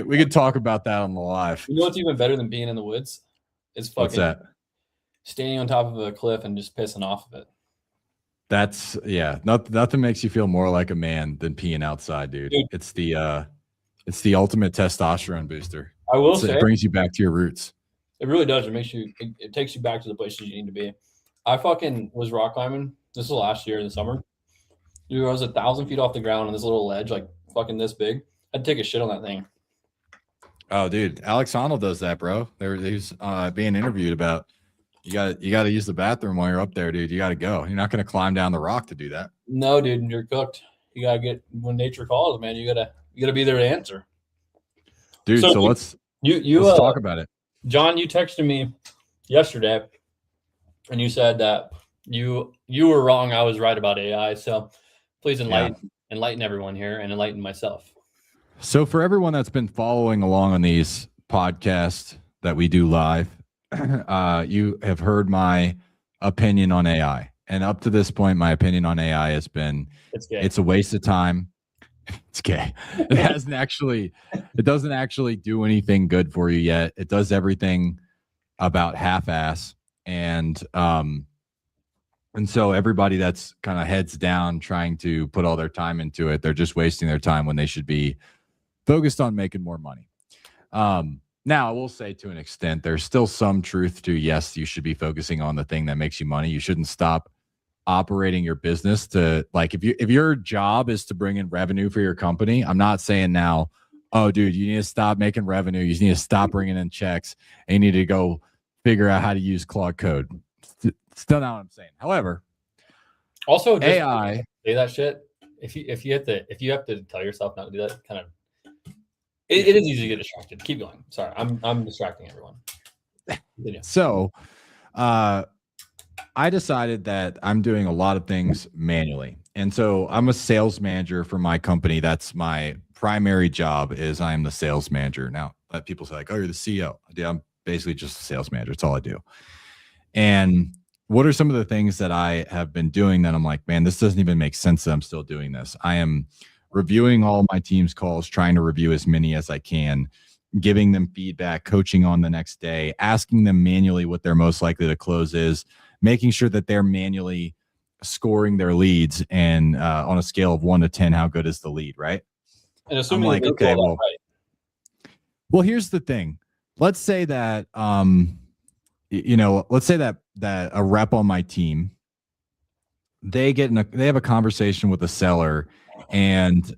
We could talk about that on the live. You know what's even better than being in the woods? Is fucking What's that? Standing on top of a cliff and just pissing off of it. That's nothing makes you feel more like a man than peeing outside, dude. It's the ultimate testosterone booster. I will say it brings you back to your roots. It really does. It takes you back to the places you need to be. I fucking was rock climbing. This was last year in the summer. Dude, I was 1,000 feet off the ground on this little ledge, like fucking this big. I'd take a shit on that thing. Oh, dude, Alex Honnold does that, bro. He's being interviewed about. You got to use the bathroom while you're up there, dude. You got to go. You're not going to climb down the rock to do that. No, dude, you're cooked. You got to get when nature calls, man. You gotta be there to answer. Dude, so let's talk about it. John, you texted me yesterday, and you said that you were wrong. I was right about AI. So please enlighten everyone here and enlighten myself. So for everyone that's been following along on these podcasts that we do live, you have heard my opinion on AI. And up to this point, my opinion on AI has been it's a waste of time. It's gay. It doesn't actually do anything good for you yet. It does everything about half-ass. And so everybody that's kind of heads down trying to put all their time into it, they're just wasting their time when they should be focused on making more money. Now, I will say to an extent, there's still some truth to, yes, you should be focusing on the thing that makes you money. You shouldn't stop operating your business to, like, if your job is to bring in revenue for your company, I'm not saying now, oh, dude, you need to stop making revenue. You need to stop bringing in checks and you need to go figure out how to use Claude Code. Still not what I'm saying. However, also just AI say that shit. If you have to tell yourself not to do that, kind of it is easy to get distracted. Keep going. Sorry, I'm distracting everyone. So, I decided that I'm doing a lot of things manually, and so I'm a sales manager for my company. That's my primary job. Is I'm the sales manager. Now, people say like, "Oh, you're the CEO." I'm basically just a sales manager. It's all I do. And what are some of the things that I have been doing that I'm like, man, this doesn't even make sense that I'm still doing this? I am reviewing all my team's calls, trying to review as many as I can, giving them feedback, coaching on the next day, asking them manually what they're most likely to close is, making sure that they're manually scoring their leads and on a scale of 1 to 10, how good is the lead, right? And assuming I'm like, okay, well, here's the thing. Let's say that, let's say that a rep on my team, they have a conversation with a seller, and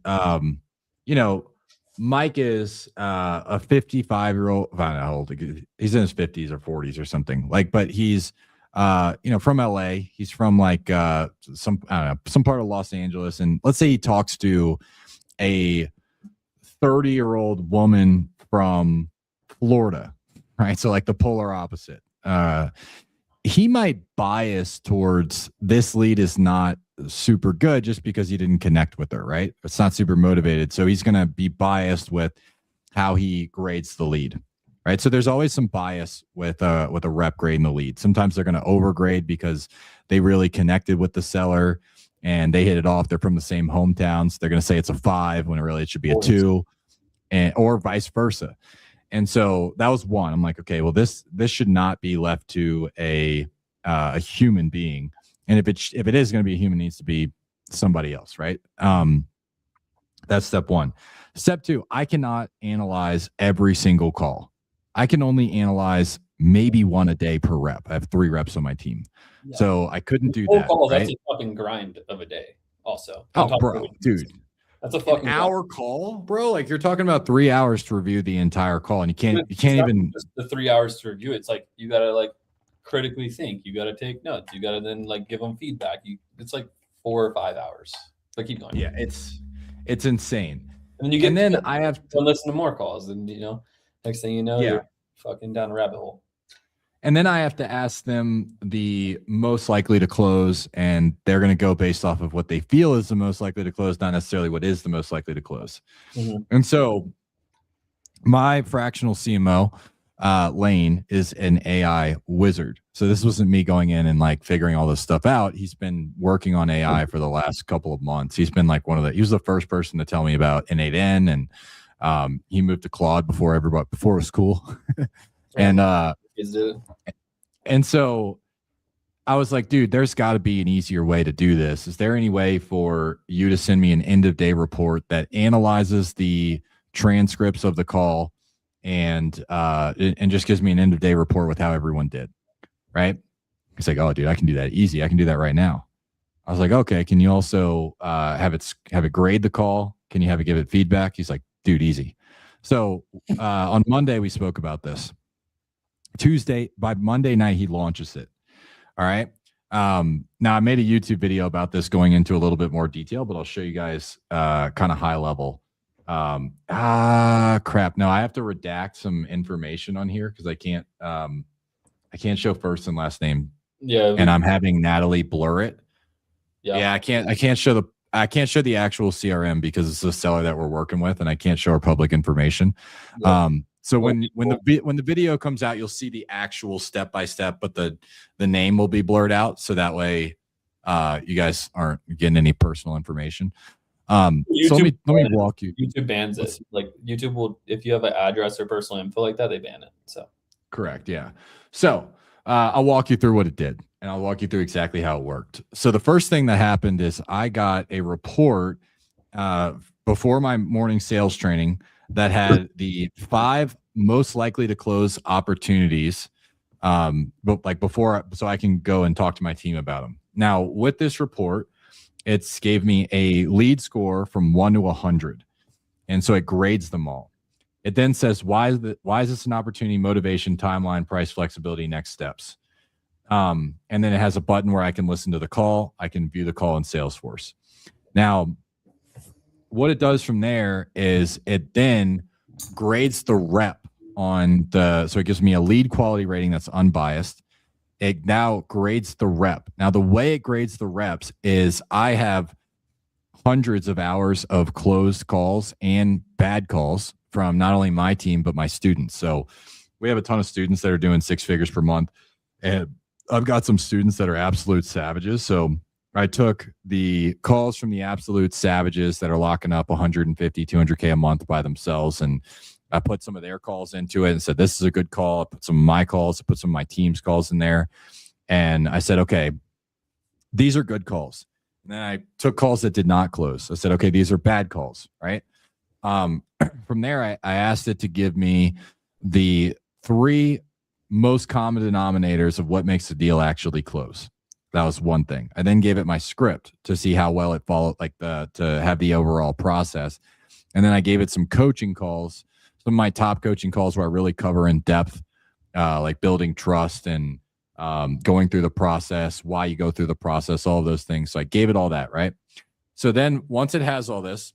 Mike is a 55-year-old. I don't know how old he's in his 50s or 40s or something, like, but he's from LA. He's from like some part of Los Angeles, and let's say he talks to a 30-year-old woman from Florida, right? So like the polar opposite. He might bias towards this lead is not super good just because he didn't connect with her, right? It's not super motivated. So he's going to be biased with how he grades the lead, right? So there's always some bias with a rep grading the lead. Sometimes they're going to overgrade because they really connected with the seller and they hit it off. They're from the same hometown. So they're going to say it's a 5 when it should be a 2, or vice versa. And so that was one. I'm like, okay, well, this should not be left to a human being. And if it is going to be a human, it needs to be somebody else, right? That's step one. Step two, I cannot analyze every single call. I can only analyze maybe one a day per rep. I have 3 reps on my team. Yeah. So I couldn't do that. Calls, right? That's a fucking grind of a day also. Oh, bro, dude. That's a fucking hour call, bro. Like you're talking about 3 hours to review the entire call, and you can't even just the 3 hours to review. It's like you gotta like critically think. You gotta take notes. You gotta then like give them feedback. It's like 4 or 5 hours. So keep going. Yeah, it's insane. And then you get. And then I have to listen to more calls, and next thing you know, you're fucking down a rabbit hole. And then I have to ask them the most likely to close, and they're going to go based off of what they feel is the most likely to close, not necessarily what is the most likely to close. Mm-hmm. And so my fractional CMO, Lane, is an AI wizard. So this wasn't me going in and like figuring all this stuff out. He's been working on AI for the last couple of months. He's been like he was the first person to tell me about N8N and He moved to Claude before it was cool. And so I was like, dude, there's got to be an easier way to do this. Is there any way for you to send me an end of day report that analyzes the transcripts of the call and just gives me an end of day report with how everyone did? Right? He's like, oh, dude, I can do that easy. I can do that right now. I was like, okay. Can you also have it grade the call? Can you have it give it feedback? He's like, dude, easy. So on Monday we spoke about this. Tuesday, by Monday night, he launches it. All right. Now I made a YouTube video about this going into a little bit more detail, but I'll show you guys kind of high level. Crap. No, I have to redact some information on here because I can't show first and last name. Yeah. And I'm having Natalie blur it. Yeah. I can't show the actual CRM because it's a seller that we're working with, and I can't show her public information. Yeah. So when the video comes out, you'll see the actual step by step, but the name will be blurred out, so that way you guys aren't getting any personal information. So let me walk you. YouTube bans it. Like YouTube will, if you have an address or personal info like that, they ban it. So correct, yeah. So I'll walk you through what it did, and I'll walk you through exactly how it worked. So the first thing that happened is I got a report before my morning sales training that had the 5 most likely to close opportunities, but like before, so I can go and talk to my team about them. Now, with this report, it's gave me a lead score from 1 to 100, and so it grades them all. It then says why is this an opportunity, motivation, timeline, price, flexibility, next steps, and then it has a button where I can listen to the call. I can view the call in Salesforce. Now, what it does from there is it then grades the rep so it gives me a lead quality rating that's unbiased. It now grades the rep. Now, the way it grades the reps is I have hundreds of hours of closed calls and bad calls from not only my team, but my students. So we have a ton of students that are doing 6 figures per month, and I've got some students that are absolute savages. So I took the calls from the absolute savages that are locking up 150, 200K a month by themselves, and I put some of their calls into it and said, this is a good call. I put some of my calls, I put some of my team's calls in there. And I said, okay, these are good calls. And then I took calls that did not close. I said, okay, these are bad calls, right? From there, I asked it to give me the 3 most common denominators of what makes the deal actually close. That was one thing. I then gave it my script to see how well it followed, to have the overall process. And then I gave it some coaching calls, some of my top coaching calls where I really cover in depth, like building trust and going through the process, why you go through the process, all of those things. So I gave it all that, right? So then once it has all this,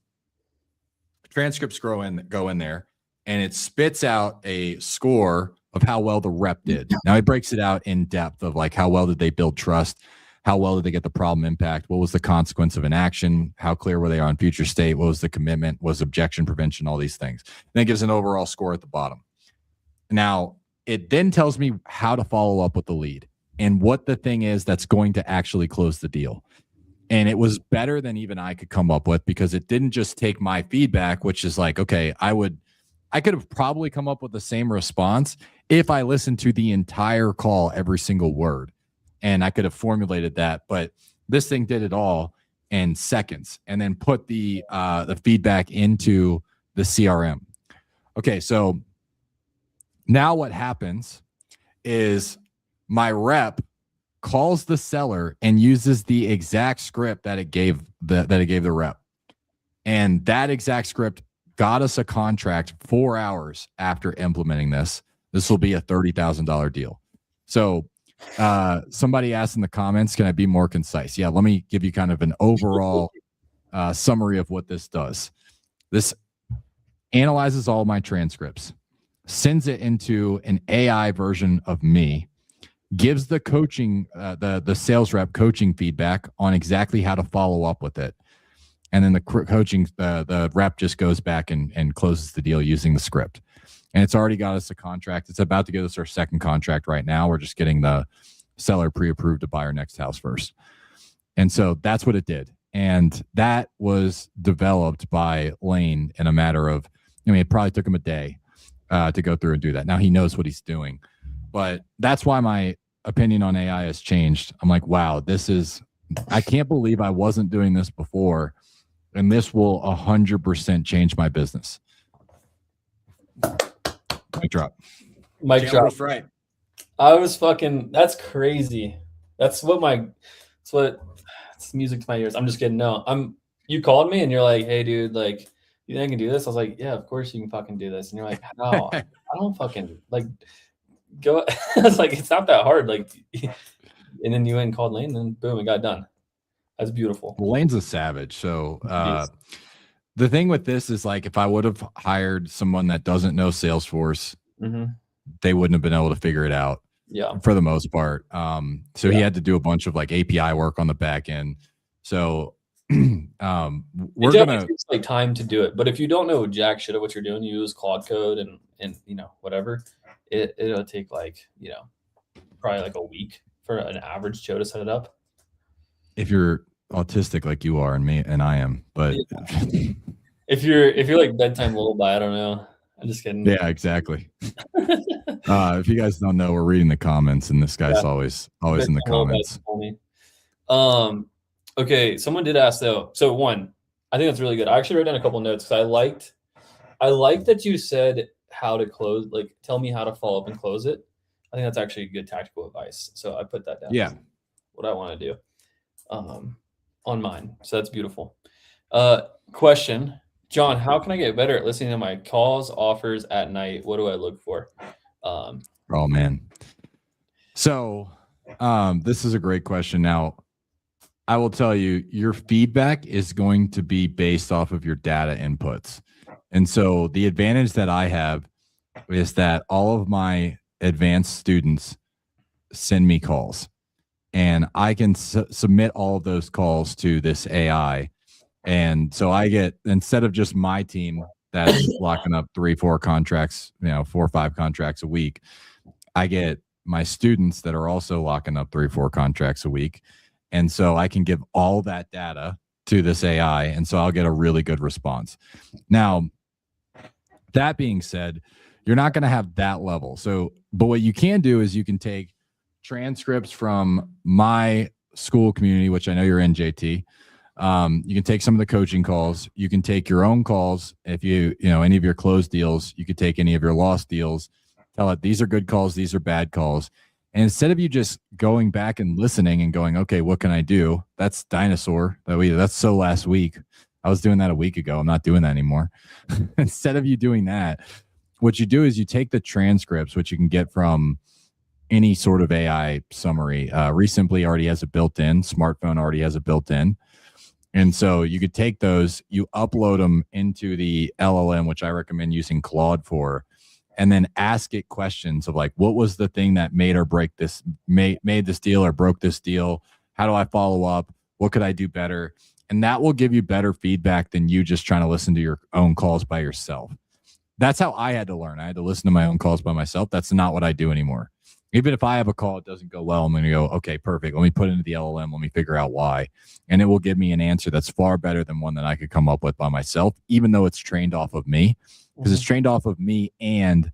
transcripts go in there, and it spits out a score of how well the rep did. Now it breaks it out in depth of like how well did they build trust, how well did they get the problem impact, what was the consequence of an action, how clear were they on future state, what was the commitment, was objection prevention, all these things. Then it gives an overall score at the bottom. Now it then tells me how to follow up with the lead and what the thing is that's going to actually close the deal. And it was better than even I could come up with, because it didn't just take my feedback, which is like, okay, I could have probably come up with the same response if I listened to the entire call, every single word, and I could have formulated that. But this thing did it all in seconds, and then put the feedback into the CRM. Okay, so now what happens is my rep calls the seller and uses the exact script that it gave the rep, and that exact script got us a contract 4 hours after implementing this. This will be a $30,000 deal. So somebody asked in the comments, can I be more concise? Yeah, let me give you kind of an overall summary of what this does. This analyzes all my transcripts, sends it into an AI version of me, gives the coaching, the sales rep coaching feedback on exactly how to follow up with it. And then the coaching, the rep just goes back and closes the deal using the script. And it's already got us a contract. It's about to give us our second contract right now. We're just getting the seller pre-approved to buy our next house first. And so that's what it did. And that was developed by Lane in a matter of I mean, it probably took him a day to go through and do that. Now he knows what he's doing, but that's why my opinion on AI has changed. I'm like, wow, I can't believe I wasn't doing this before, and this will 100% change my business. Mic drop. Mic drop. Chandler's right. I was fucking. That's crazy. That's it's music to my ears. I'm just kidding. No, you called me and you're like, hey, dude, like, you think I can do this? I was like, yeah, of course you can fucking do this. And you're like, how? I don't fucking like go. I was like, it's not that hard. Like, and then you went and called Lane, and then boom, it got done. That's beautiful. Lane's a savage. So the thing with this is, like, if I would have hired someone that doesn't know Salesforce, they wouldn't have been able to figure it out. Yeah, for the most part. So he had to do a bunch of like API work on the back end. So we're gonna takes like time to do it. But if you don't know jack shit of what you're doing, you use Claude Code and whatever. It'll take like probably like a week for an average Joe to set it up. If you're autistic like you are and me and I am, but if you're like bedtime lullaby, I don't know. I'm just kidding. Yeah, exactly. If you guys don't know, we're reading the comments, and this guy's always in the comments. Okay, someone did ask though. So one, I think that's really good. I actually wrote down a couple notes because I liked that you said how to close, like tell me how to follow up and close it. I think that's actually good tactical advice. So I put that down. Yeah. What I want to do on mine. So that's beautiful. Question. John, how can I get better at listening to my calls, offers at night? What do I look for? Oh, man. So this is a great question. Now, I will tell you, your feedback is going to be based off of your data inputs. And so the advantage that I have is that all of my advanced students send me calls, and I can submit all of those calls to this AI. And so I get, instead of just my team that's locking up 3-4 contracts, 4 or 5 contracts a week, I get my students that are also locking up 3-4 contracts a week. And so I can give all that data to this AI. And so I'll get a really good response. Now, that being said, you're not going to have that level. So, but what you can do is you can take transcripts from my school community, which I know you're in, JT. You can take some of the coaching calls. You can take your own calls. If any of your closed deals, you could take any of your lost deals. Tell it, these are good calls, these are bad calls. And instead of you just going back and listening and going, okay, what can I do? That's dinosaur. That's so last week. I was doing that a week ago. I'm not doing that anymore. Instead of you doing that, what you do is you take the transcripts, which you can get from any sort of AI summary. Resimply already has a built-in. Smartphone already has a built-in. And so you could take those, you upload them into the LLM, which I recommend using Claude for, and then ask it questions of like, what was the thing that made or break this, made this deal or broke this deal? How do I follow up? What could I do better? And that will give you better feedback than you just trying to listen to your own calls by yourself. That's how I had to learn. I had to listen to my own calls by myself. That's not what I do anymore. Even if I have a call, it doesn't go well, I'm going to go, okay, perfect. Let me put it into the LLM. Let me figure out why. And it will give me an answer that's far better than one that I could come up with by myself, even though it's trained off of me, because it's trained off of me and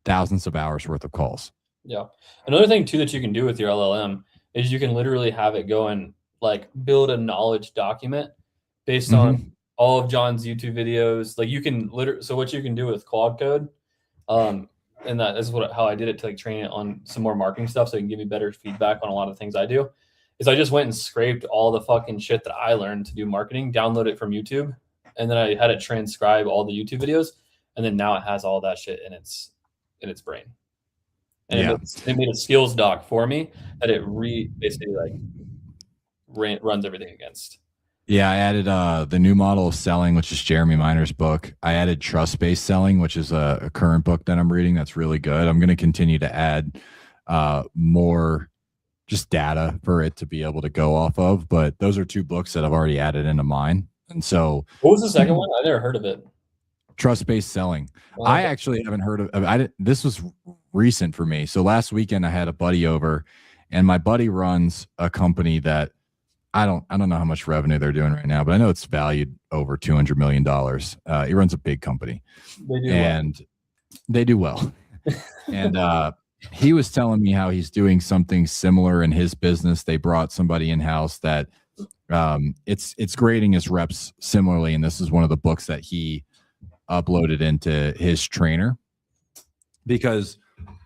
thousands of hours worth of calls. Yeah. Another thing too that you can do with your LLM is you can literally have it go and like build a knowledge document based on all of John's YouTube videos. Like you can so what you can do with Claude Code, and that is how I did it to like train it on some more marketing stuff so it can give me better feedback on a lot of things I do, is I just went and scraped all the fucking shit that I learned to do marketing, download it from YouTube, and then I had it transcribe all the YouTube videos, and then now it has all that shit in its brain. And it made a skills doc for me that it basically like runs everything against. Yeah, I added the new model of selling, which is Jeremy Miner's book. I added trust-based selling, which is a current book that I'm reading that's really good. I'm going to continue to add more just data for it to be able to go off of. But those are 2 books that I've already added into mine. And so, what was the second one? I never heard of it. Trust-based selling. Oh, I actually haven't heard of. This was recent for me. So last weekend I had a buddy over, and my buddy runs a company that I don't know how much revenue they're doing right now, but I know it's valued over $200 million. He runs a big company, They do and they do well. And he was telling me how he's doing something similar in his business. They brought somebody in house that it's grading his reps similarly, and this is one of the books that he uploaded into his trainer, because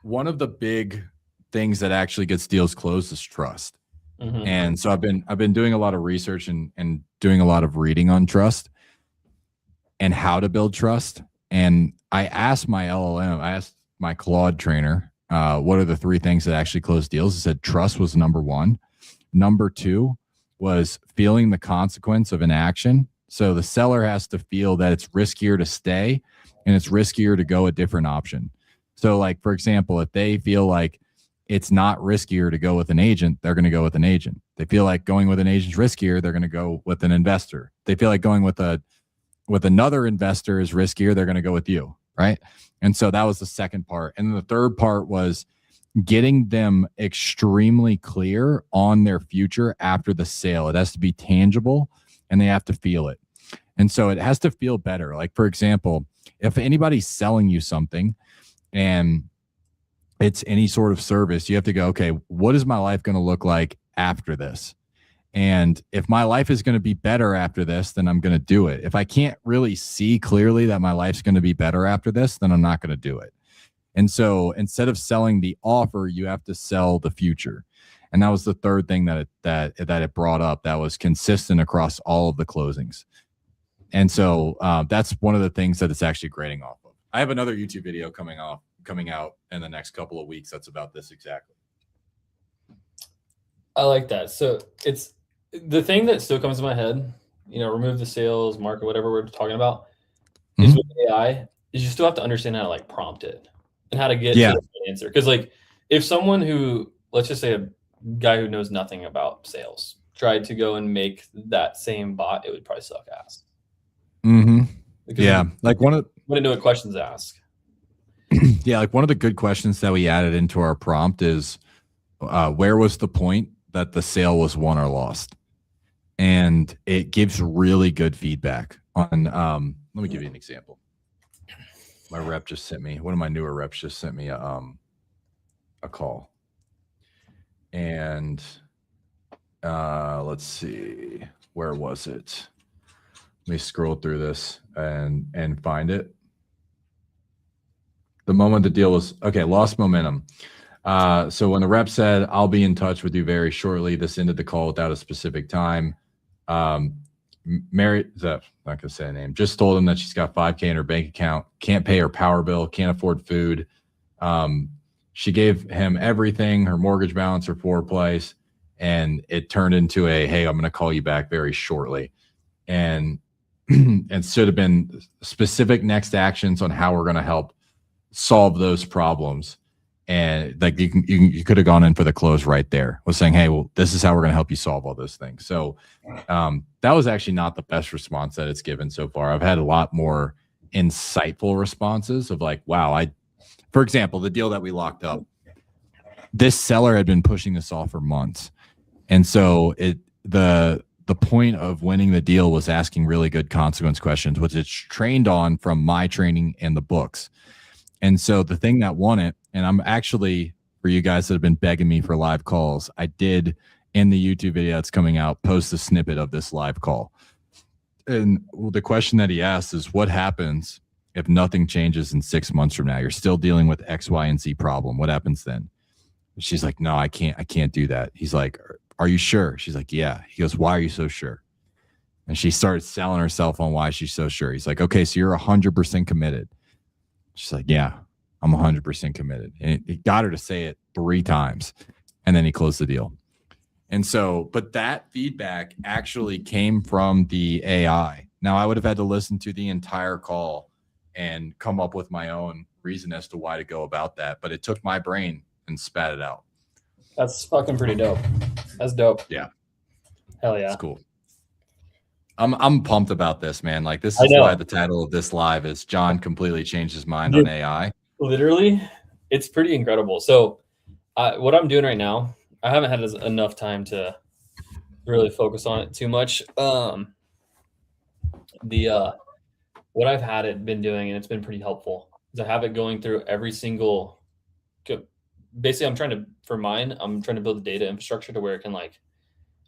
one of the big things that actually gets deals closed is trust. Mm-hmm. And so I've been doing a lot of research and doing a lot of reading on trust and how to build trust. And I asked my LLM, I asked my Claude trainer, what are the 3 things that actually close deals? He said trust was number 1. Number 2 was feeling the consequence of an action. So the seller has to feel that it's riskier to stay and it's riskier to go a different option. So like, for example, if they feel like it's not riskier to go with an agent, they're going to go with an agent. They feel like going with an agent's riskier, they're going to go with an investor. They feel like going with another investor is riskier, they're going to go with you, right? And so that was the second part. And the third part was getting them extremely clear on their future after the sale. It has to be tangible and they have to feel it. And so it has to feel better. Like, for example, if anybody's selling you something and it's any sort of service, you have to go, okay, what is my life going to look like after this? And if my life is going to be better after this, then I'm going to do it. If I can't really see clearly that my life's going to be better after this, then I'm not going to do it. And so instead of selling the offer, you have to sell the future. And that was the third thing that it brought up that was consistent across all of the closings. And so that's one of the things that it's actually grading off of. I have another YouTube video coming out in the next couple of weeks that's about this exactly. I like that. So it's the thing that still comes to my head, remove the sales, market, whatever we're talking about, is with AI, is you still have to understand how to like prompt it and how to get to the answer. Because like if someone who, let's just say a guy who knows nothing about sales tried to go and make that same bot, it would probably suck ass. Mm-hmm. Yeah. Like wouldn't know what questions to ask. Yeah, like one of the good questions that we added into our prompt is, where was the point that the sale was won or lost? And it gives really good feedback on, let me give you an example. My rep just sent me, one of my newer reps just sent me a call. And let's see, where was it? Let me scroll through this and find it. The moment the deal was, okay, lost momentum. So when the rep said, I'll be in touch with you very shortly, this ended the call without a specific time. Mary, not going to say a name, just told him that she's got $5K in her bank account, can't pay her power bill, can't afford food. She gave him everything, her mortgage balance, her floor price, and it turned into a, hey, I'm going to call you back very shortly. And should have been specific next actions on how we're going to help solve those problems. And like you could have gone in for the close right there, was saying, hey, well, this is how we're going to help you solve all those things. So that was actually not the best response that it's given so far. I've had a lot more insightful responses of like, wow, for example, the deal that we locked up, this seller had been pushing this off for months. And so the point of winning the deal was asking really good consequence questions, which it's trained on from my training in the books. And so the thing that won it, and I'm actually, for you guys that have been begging me for live calls, I did in the YouTube video that's coming out, post a snippet of this live call. And the question that he asked is, what happens if nothing changes in 6 months from now? You're still dealing with X, Y, and Z problem. What happens then? She's like, no, I can't do that. He's like, are you sure? She's like, yeah. He goes, why are you so sure? And she starts selling herself on why she's so sure. He's like, okay, so you're 100% committed. She's like, yeah, I'm 100% committed. And he got her to say it 3 times. And then he closed the deal. And so, but that feedback actually came from the AI. Now, I would have had to listen to the entire call and come up with my own reason as to why to go about that. But it took my brain and spat it out. That's fucking pretty dope. That's dope. Yeah. Hell yeah. That's cool. I'm pumped about this, man. Like, this is why the title of this live is John completely changed his mind on AI. Literally, it's pretty incredible. So what I'm doing right now, I haven't had enough time to really focus on it too much. What I've had it been doing, and it's been pretty helpful, is I have it going through every single. Basically, I'm trying to build the data infrastructure to where it can like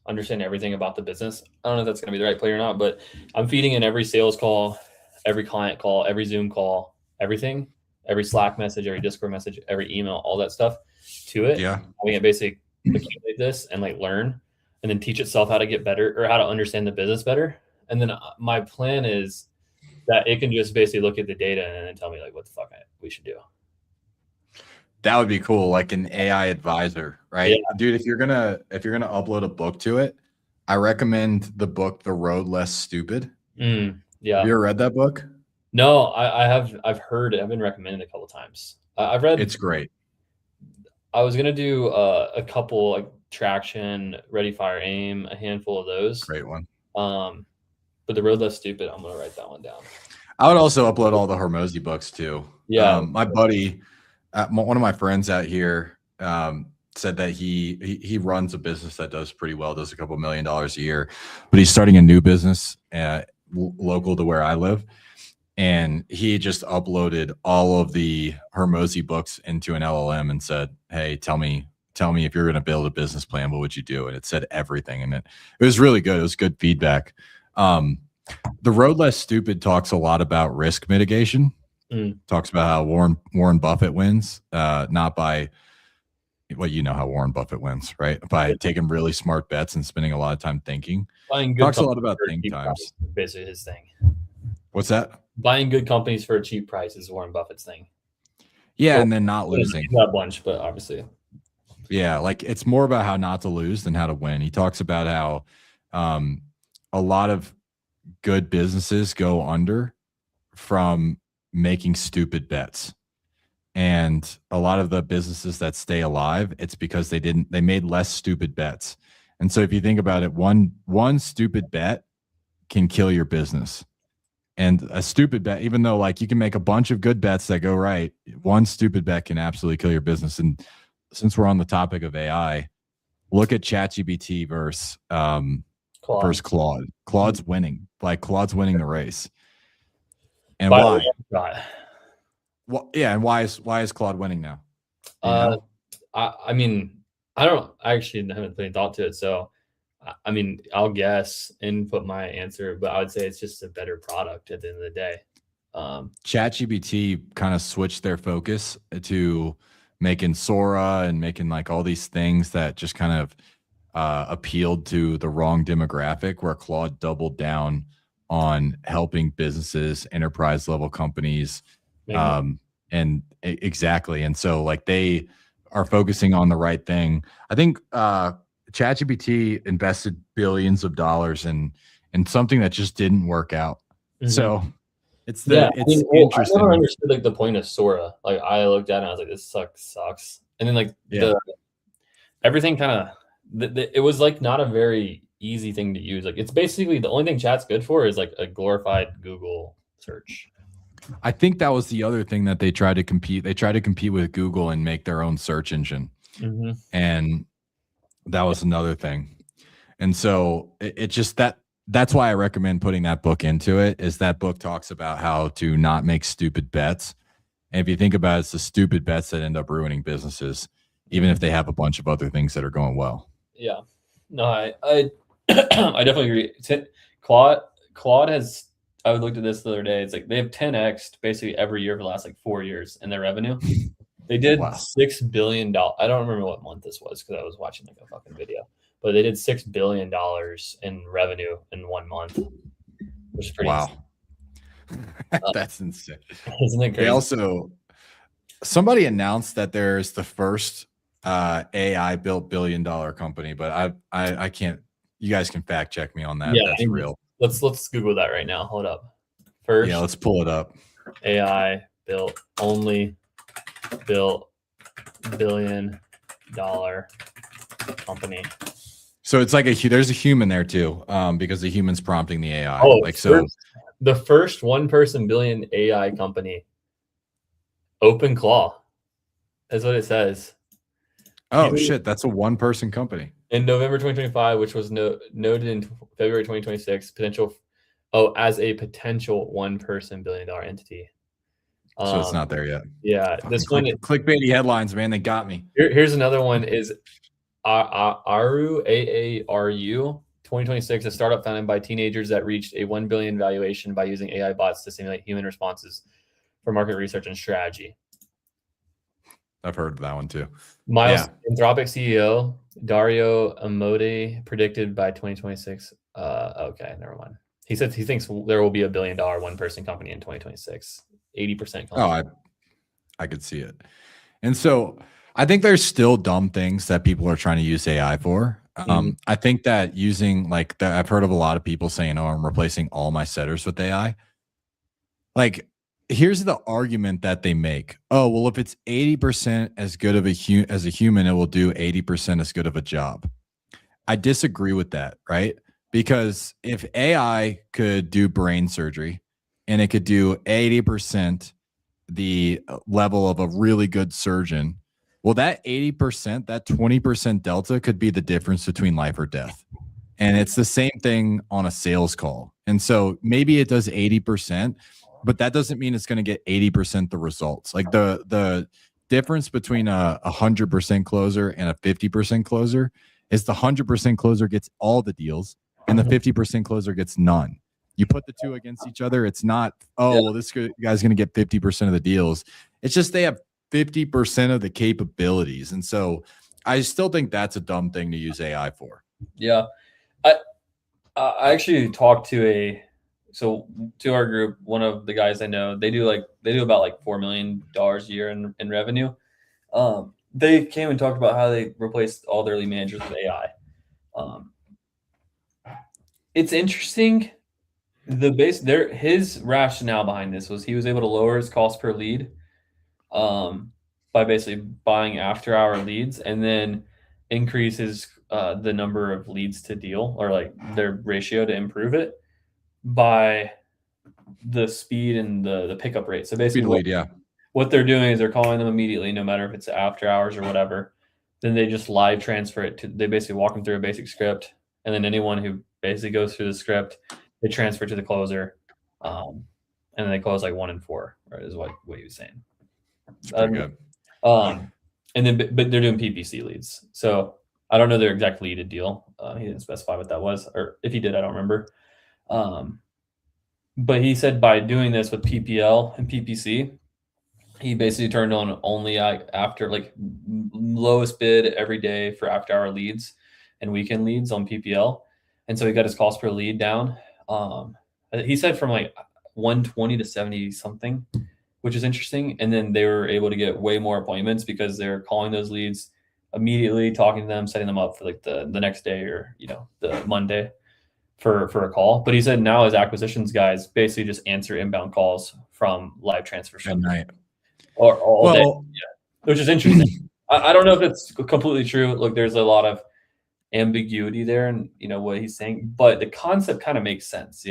understand everything about the business. I don't know if that's going to be the right play or not, but I'm feeding in every sales call, every client call, every Zoom call, everything, every Slack message, every Discord message, every email, all that stuff to it. Yeah. Having it basically accumulate this and like learn and then teach itself how to get better or how to understand the business better. And then my plan is that it can just basically look at the data and then tell me like what the fuck we should do. That would be cool, like an AI advisor, right? Yeah. Dude, if you're gonna upload a book to it, I recommend the book The Road Less Stupid. Yeah. Have you ever read that book? No, I've heard it. I've been recommended a couple of times. I've read. It's great. I was gonna do a couple like Traction, Ready, Fire, Aim, a handful of those. Great one. But The Road Less Stupid, I'm gonna write that one down. I would also upload all the Hormozy books too. Yeah. My buddy, one of my friends out here, said that he runs a business that does pretty well, does a couple $1 million a year, but he's starting a new business local to where I live. And he just uploaded all of the Hormozy books into an LLM and said, hey, tell me if you're going to build a business plan, what would you do? And it said everything. And it was really good. It was good feedback. The Road Less Stupid talks a lot about risk mitigation. Talks about how Warren Buffett wins, not by, well, you know how Warren Buffett wins, right? By taking really smart bets and spending a lot of time thinking. Talks a lot about think times. Basically his thing. What's that? Buying good companies for a cheap price is Warren Buffett's thing. Yeah, well, and then not losing. Not a bunch, but obviously. Yeah, like it's more about how not to lose than how to win. He talks about how a lot of good businesses go under from making stupid bets. And a lot of the businesses that stay alive, it's because they made less stupid bets. And so if you think about it, one stupid bet can kill your business. And a stupid bet, even though like you can make a bunch of good bets that go right, one stupid bet can absolutely kill your business. And since we're on the topic of AI, look at ChatGPT versus Claude. Claude's winning. Like Claude's winning the race. And why? Well, yeah, and why is Claude winning now? I mean, I actually haven't put any thought to it. So, I mean, I'll guess and put my answer, but I would say it's just a better product at the end of the day. ChatGPT kind of switched their focus to making Sora and making like all these things that just kind of appealed to the wrong demographic, where Claude doubled down on helping businesses, enterprise level companies, and exactly. And so like they are focusing on the right thing. I think ChatGPT invested billions of dollars in something that just didn't work out. So it's interesting. I never understood like the point of Sora. Like I looked at it and I was like, this sucks. And then like everything kind of it was like not a very easy thing to use. Like it's basically the only thing chat's good for is like a glorified Google search. I think that was the other thing that they tried to compete. They tried to compete with Google and make their own search engine. And that was another thing. And so it just that's why I recommend putting that book into it. Is that book talks about how to not make stupid bets. And if you think about it, it's the stupid bets that end up ruining businesses, even if they have a bunch of other things that are going well. Yeah. No, I I definitely agree. Claude has, I looked at this the other day. It's like they have 10x basically every year for the last like 4 years in their revenue. They did $6 billion. I don't remember what month this was because I was watching like a fucking video, but they did $6 billion in revenue in 1 month, which is pretty insane. That's insane. Isn't it crazy? They also, somebody announced that there's the first AI built $1 billion company, but I can't. You guys can fact check me on that. Yeah, that's real. Let's Google that right now. Hold up. First, let's pull it up. AI built $1 billion company. So it's like there's a human there too, because the human's prompting the AI. The first one-person billion AI company, OpenClaw, is what it says. Oh shit, that's a one-person company. In November 2025, which was noted in February 2026, as a potential one-person billion-dollar entity. So it's not there yet. Yeah, Fucking this one. clickbaity headlines, man. They got me. Here's another one. Is AARU 2026, a startup founded by teenagers that reached a 1 billion valuation by using AI bots to simulate human responses for market research and strategy. I've heard of that one too. Anthropic CEO Dario Amodei predicted by 2026. Okay, never mind. He said he thinks there will be $1 billion one-person company in 2026. 80%. Oh, I could see it. And so I think there's still dumb things that people are trying to use AI for. I think that using like that, I've heard of a lot of people saying, "Oh, I'm replacing all my setters with AI." Like, here's the argument that they make. Oh, well, if it's 80% as good of as a human, it will do 80% as good of a job. I disagree with that, right? Because if AI could do brain surgery and it could do 80% the level of a really good surgeon, well, that 80%, that 20% delta could be the difference between life or death. And it's the same thing on a sales call. And so maybe it does 80%, but that doesn't mean it's going to get 80% the results. Like the difference between a 100% closer and a 50% closer is the 100% closer gets all the deals and the 50% closer gets none. You put the two against each other, it's not, well, this guy's going to get 50% of the deals. It's just they have 50% of the capabilities. And so I still think that's a dumb thing to use AI for. Yeah. I actually talked to our group, one of the guys I know, they do about like $4 million a year in revenue. They came and talked about how they replaced all their lead managers with AI. It's interesting. His rationale behind this was he was able to lower his cost per lead by basically buying after hour leads and then increases the number of leads to deal, or like their ratio to improve it by the speed and the pickup rate. So basically what they're doing is they're calling them immediately, no matter if it's after hours or whatever. Then they just live transfer it they basically walk them through a basic script. And then anyone who basically goes through the script, they transfer to the closer. And then they close like 1 in 4, right? Is what he was saying. It's pretty good. And then, but they're doing PPC leads. So I don't know their exact leaded deal. He didn't specify what that was, or if he did, I don't remember. But he said by doing this with PPL and PPC, he basically turned on only after like lowest bid every day for after hour leads and weekend leads on PPL. And so he got his cost per lead down. He said from like 120 to 70 something, which is interesting. And then they were able to get way more appointments because they're calling those leads immediately, talking to them, setting them up for like the next day or, the Monday for a call. But he said now his acquisitions guys basically just answer inbound calls from live transfer at night or all day. Yeah, which is interesting. I don't know if it's completely true. Look, there's a lot of ambiguity there and what he's saying, but the concept kind of makes sense.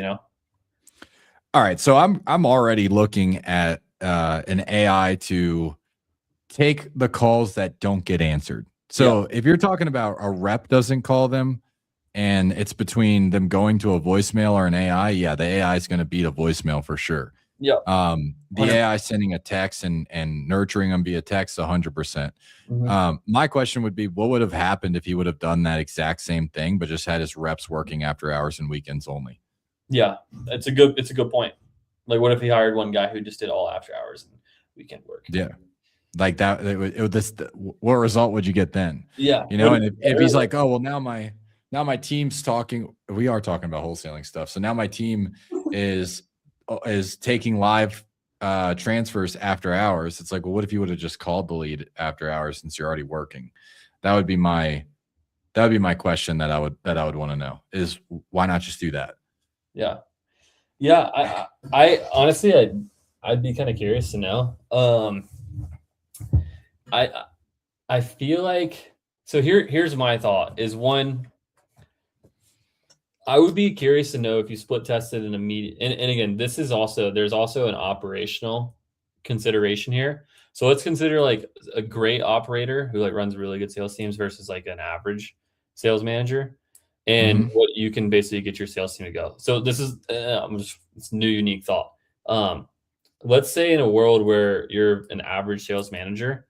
All right, so I'm already looking at an AI to take the calls that don't get answered. So if you're talking about a rep doesn't call them and it's between them going to a voicemail or an AI, the AI is going to beat a voicemail for sure. Yeah. The AI sending a text and nurturing them via text, 100%. My question would be, what would have happened if he would have done that exact same thing, but just had his reps working after hours and weekends only? Yeah, it's a good point. Like, what if he hired one guy who just did all after hours and weekend work? Yeah. Like that, what result would you get then? Yeah. And if he's like, oh, well, now my team's talking, we are talking about wholesaling stuff. So now my team is taking live transfers after hours. It's like, well, what if you would have just called the lead after hours since you're already working? That would be my question that I would want to know is why not just do that? Yeah. Yeah. I honestly, I'd be kind of curious to know. I feel like, so here's my thought is one, I would be curious to know if you split tested an immediate, and again, there's also an operational consideration here. So let's consider like a great operator who like runs really good sales teams versus like an average sales manager and what you can basically get your sales team to go. So this is it's a new unique thought. Let's say in a world where you're an average sales manager,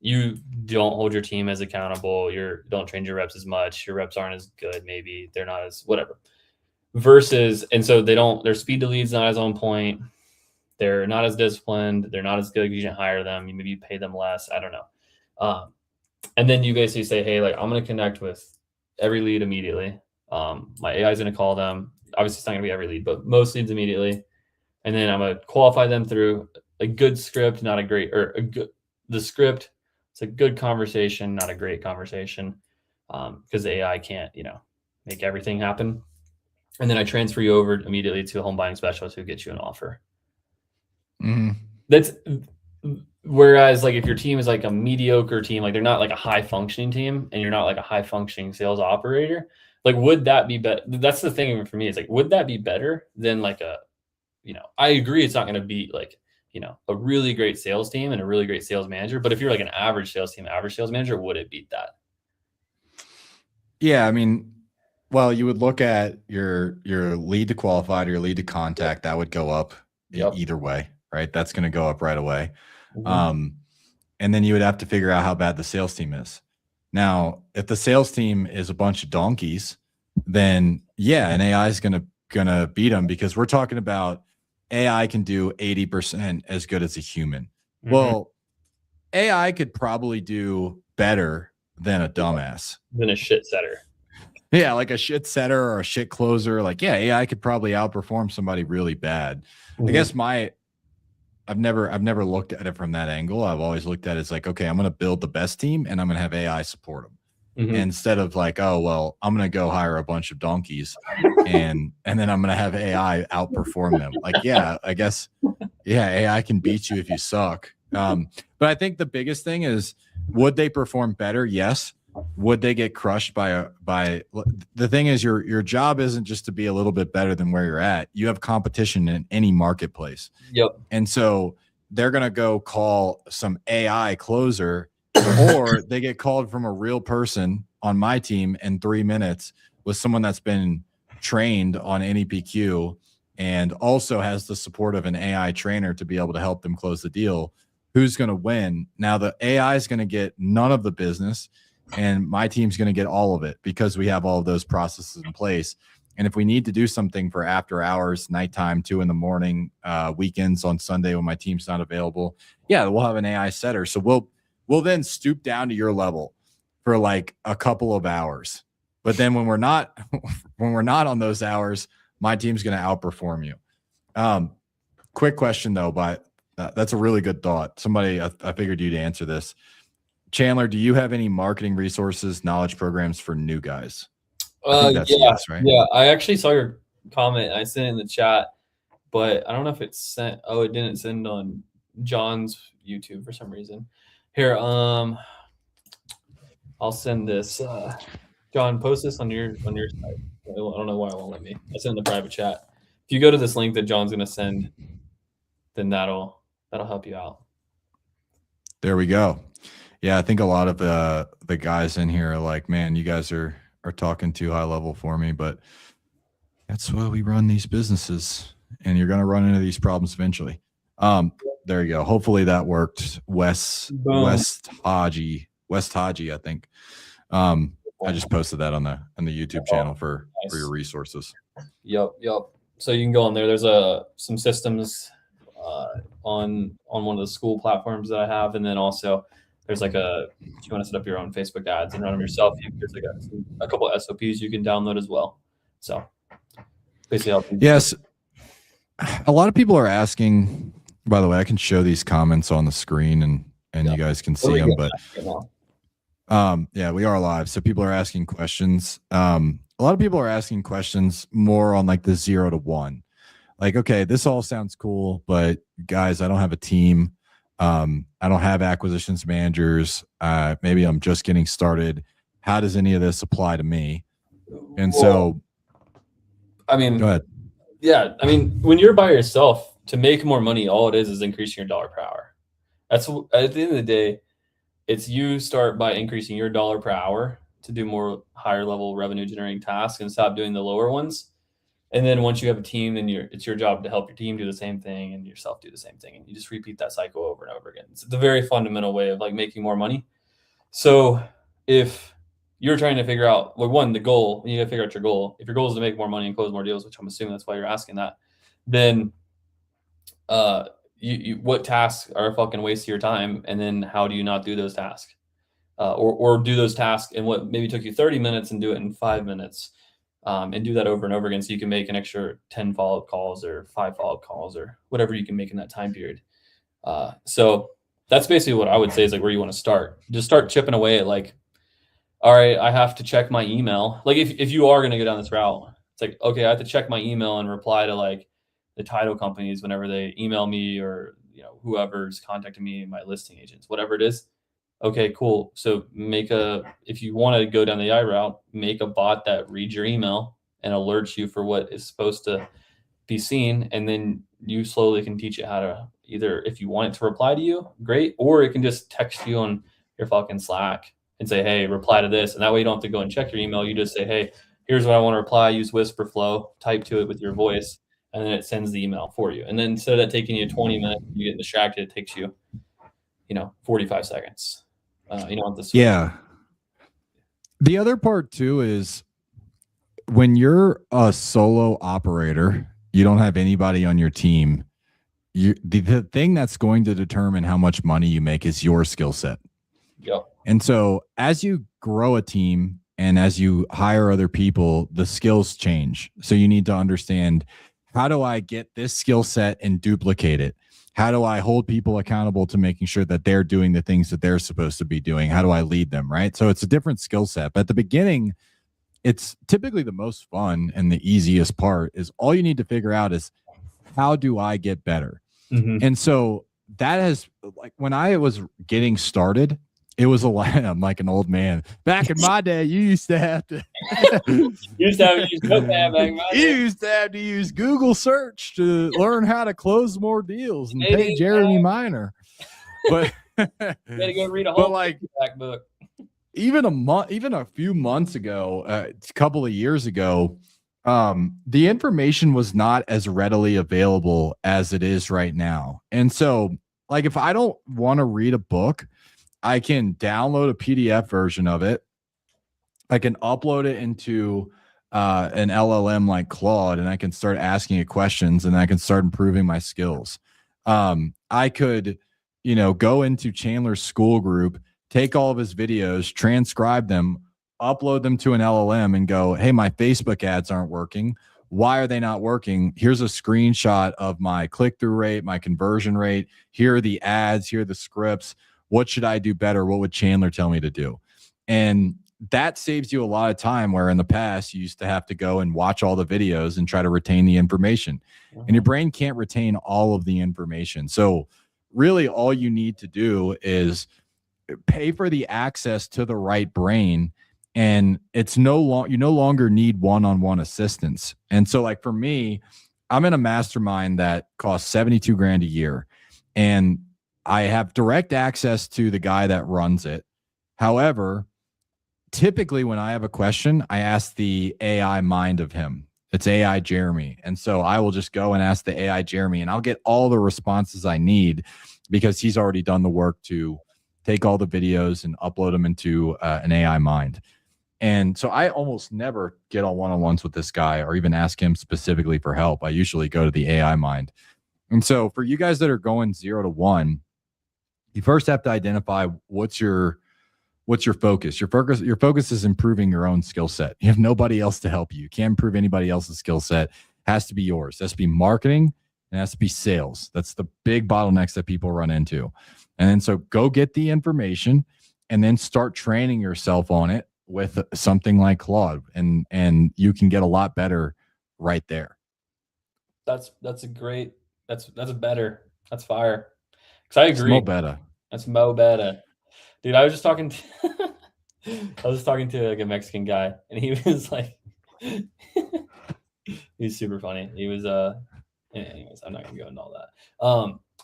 you don't hold your team as accountable. Don't train your reps as much. Your reps aren't as good. Maybe they're not as whatever. And so their speed to leads not as on point. They're not as disciplined. They're not as good. You can hire them. Maybe you pay them less. I don't know. And then you basically say, hey, like I'm going to connect with every lead immediately. My AI is going to call them. Obviously, it's not going to be every lead, but most leads immediately. And then I'm going to qualify them through a good script, not a great, or the script. It's a good conversation, not a great conversation, because the AI can't, make everything happen. And then I transfer you over immediately to a home buying specialist who gets you an offer. That's whereas like if your team is like a mediocre team, like they're not like a high functioning team and you're not like a high functioning sales operator, like would that be better? That's the thing for me. It's like, would that be better than like I agree it's not going to be like, a really great sales team and a really great sales manager. But if you're like an average sales team, average sales manager, would it beat that? Yeah. I mean, well, you would look at your lead to qualified or your lead to contact, that would go up either way, right? That's going to go up right away. And then you would have to figure out how bad the sales team is. Now, if the sales team is a bunch of donkeys, then yeah, an AI is gonna beat them, because we're talking about AI can do 80% as good as a human. Well, AI could probably do better than a dumbass. Than a shit setter. Yeah, like a shit setter or a shit closer. Like, yeah, AI could probably outperform somebody really bad. I guess I've never looked at it from that angle. I've always looked at it as like, okay, I'm going to build the best team and I'm going to have AI support them. Instead of like, oh, well, I'm going to go hire a bunch of donkeys and then I'm going to have AI outperform them. Like, yeah, I guess, yeah, AI can beat you if you suck. But I think the biggest thing is, would they perform better? Yes. Would they get crushed by the thing is your job isn't just to be a little bit better than where you're at. You have competition in any marketplace. Yep. And so they're going to go call some AI closer, or they get called from a real person on my team in 3 minutes with someone that's been trained on NEPQ and also has the support of an AI trainer to be able to help them close the deal. Who's going to win? Now the AI is going to get none of the business, and my team's going to get all of it because we have all of those processes in place. And if we need to do something for after hours, nighttime, 2 a.m, weekends on Sunday when my team's not available, yeah, we'll have an AI setter. So we'll then stoop down to your level for like a couple of hours. But then when we're not on those hours, my team's going to outperform you. Quick question though, but that's a really good thought. Somebody, I figured you'd answer this. Chandler, do you have any marketing resources, knowledge programs for new guys? I think that's yes, right? Yeah, I actually saw your comment. I sent it in the chat, but I don't know if it's sent. Oh, it didn't send on John's YouTube for some reason. Here, I'll send this. John, post this on your site. I don't know why it won't let me. I sent in the private chat. If you go to this link that John's going to send, then that'll help you out. There we go. Yeah, I think a lot of the guys in here are like, man, you guys are talking too high level for me, but that's why we run these businesses, and you're going to run into these problems eventually. There you go. Hopefully that worked. West Haji, I think. I just posted that on the YouTube channel for your resources. Yep. So you can go on there. There's some systems on one of the school platforms that I have, and then also there's like if you want to set up your own Facebook ads and run them yourself, there's like a couple of SOPs you can download as well. So basically help you. Yes. A lot of people are asking, by the way, I can show these comments on the screen and you guys can see them, but yeah, we are live. So people are asking questions. A lot of people are asking questions more on like the 0 to 1. Like, okay, this all sounds cool, but guys, I don't have a team. I don't have acquisitions managers. Maybe I'm just getting started. How does any of this apply to me? And so, I mean, go ahead. Yeah. I mean, when you're by yourself, to make more money, all it is increasing your dollar per hour. That's at the end of the day, it's you start by increasing your dollar per hour to do more higher level revenue generating tasks and stop doing the lower ones. And then once you have a team, then it's your job to help your team do the same thing and yourself do the same thing. And you just repeat that cycle over and over again. It's a very fundamental way of like making more money. So if you're trying to figure out, well, one, the goal, you got to figure out your goal. If your goal is to make more money and close more deals, which I'm assuming that's why you're asking that, then what tasks are a fucking waste of your time? And then how do you not do those tasks? Or do those tasks in what maybe took you 30 minutes and do it in 5 minutes, and do that over and over again so you can make an extra 10 follow-up calls or 5 follow-up calls or whatever you can make in that time period. So that's basically what I would say is like where you want to start. Just start chipping away at like, all right, I have to check my email. Like if you are going to go down this route, it's like, okay, I have to check my email and reply to like the title companies whenever they email me or, you know, whoever's contacting me, my listing agents, whatever it is. Okay, cool. So if you want to go down the AI route, make a bot that reads your email and alerts you for what is supposed to be seen. And then you slowly can teach it how to either, if you want it to reply to you, great, or it can just text you on your fucking Slack and say, hey, reply to this. And that way you don't have to go and check your email. You just say, hey, here's what I want to reply, use Whisper Flow, type to it with your voice, and then it sends the email for you. And then instead of that taking you 20 minutes, you get distracted, it takes you, 45 seconds. You don't have to switch. Yeah. The other part too is when you're a solo operator, you don't have anybody on your team. The thing that's going to determine how much money you make is your skill set. Yep. And so as you grow a team and as you hire other people, the skills change. So you need to understand, how do I get this skill set and duplicate it? How do I hold people accountable to making sure that they're doing the things that they're supposed to be doing? How do I lead them, right? So it's a different skill set. But at the beginning, it's typically the most fun and the easiest part is all you need to figure out is, how do I get better? Mm-hmm. And so that has, like, when I was getting started, it was a lot. I'm like an old man. Back in my day, you used to have to use Notepad back in my day. You used to have to use Google search to learn how to close more deals and pay Jeremy Minor. But you had to go read a whole back book. Even a few months ago, a couple of years ago, the information was not as readily available as it is right now. And so, like, if I don't want to read a book, I can download a PDF version of it. I can upload it into an LLM like Claude, and I can start asking it questions, and I can start improving my skills. I could, go into Chandler's school group, take all of his videos, transcribe them, upload them to an LLM, and go, hey, my Facebook ads aren't working. Why are they not working? Here's a screenshot of my click-through rate, my conversion rate. Here are the ads. Here are the scripts. What should I do better? What would Chandler tell me to do? And that saves you a lot of time, where in the past you used to have to go and watch all the videos and try to retain the information. And your brain can't retain all of the information. So really all you need to do is pay for the access to the right brain. And you no longer need one-on-one assistance. And so, like, for me, I'm in a mastermind that costs $72,000 a year. And I have direct access to the guy that runs it. However, typically when I have a question, I ask the AI mind of him. It's AI Jeremy. And so I will just go and ask the AI Jeremy, and I'll get all the responses I need because he's already done the work to take all the videos and upload them into an AI mind. And so I almost never get on one-on-ones with this guy or even ask him specifically for help. I usually go to the AI mind. And so for you guys that are going 0 to 1, you first have to identify what's your focus. Your focus is improving your own skill set. You have nobody else to help you. You can't improve anybody else's skill set. It has to be yours. It has to be marketing, and it has to be sales. That's the big bottlenecks that people run into. And then so go get the information and then start training yourself on it with something like Claude, and you can get a lot better right there. That's better. That's fire. Because I agree. That's Mo Betta. Dude, I was just talking to like a Mexican guy, and he was like, he's super funny. He was anyways, I'm not gonna go into all that.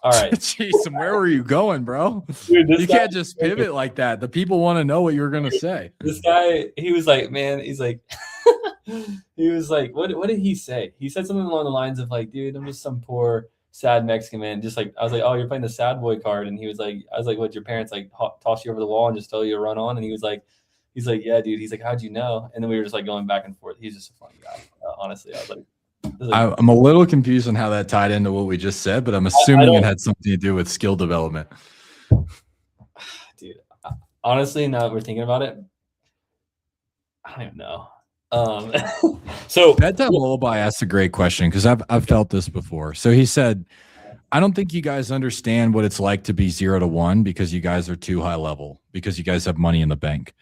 All right. Jeez, and where were you going, bro? Dude, You can't just pivot like that. The people want to know what you're going to say. This guy, he was like, man, he's like, he was like, what did he say? He said something along the lines of like, dude, I'm just some poor, sad Mexican man. Just like, I was like, oh, you're playing the sad boy card. And he was like, I was like, what, your parents like toss you over the wall and just tell you to run on? And he's like, yeah, dude. He's like, how'd you know? And then we were just like going back and forth. He's just a funny guy. Honestly, I was like, I'm a little confused on how that tied into what we just said, but I'm assuming it had something to do with skill development. Dude, honestly, now that we're thinking about it, I don't even know. So Bedtime Lullaby asked a great question because I've felt this before. So he said, I don't think you guys understand what it's like to be 0 to 1 because you guys are too high level, because you guys have money in the bank.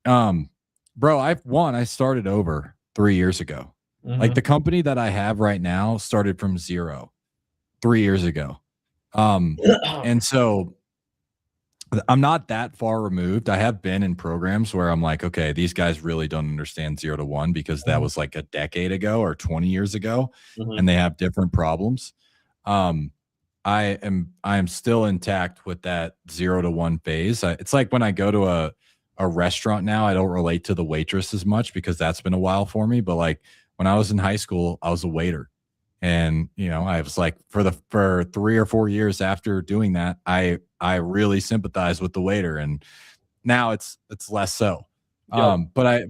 Bro, I started over 3 years ago. Mm-hmm. Like the company that I have right now started from 0 3 years ago. And so I'm not that far removed. I have been in programs where I'm like, okay, these guys really don't understand 0 to 1 because that was like a decade ago or 20 years ago, and they have different problems. I am still intact with that 0 to 1 phase. It's like when I go to a restaurant now, I don't relate to the waitress as much because that's been a while for me. But like when I was in high school, I was a waiter. And, you know, I was like for 3 or 4 years after doing that, I really sympathize with the waiter, and now it's less so. Yeah. But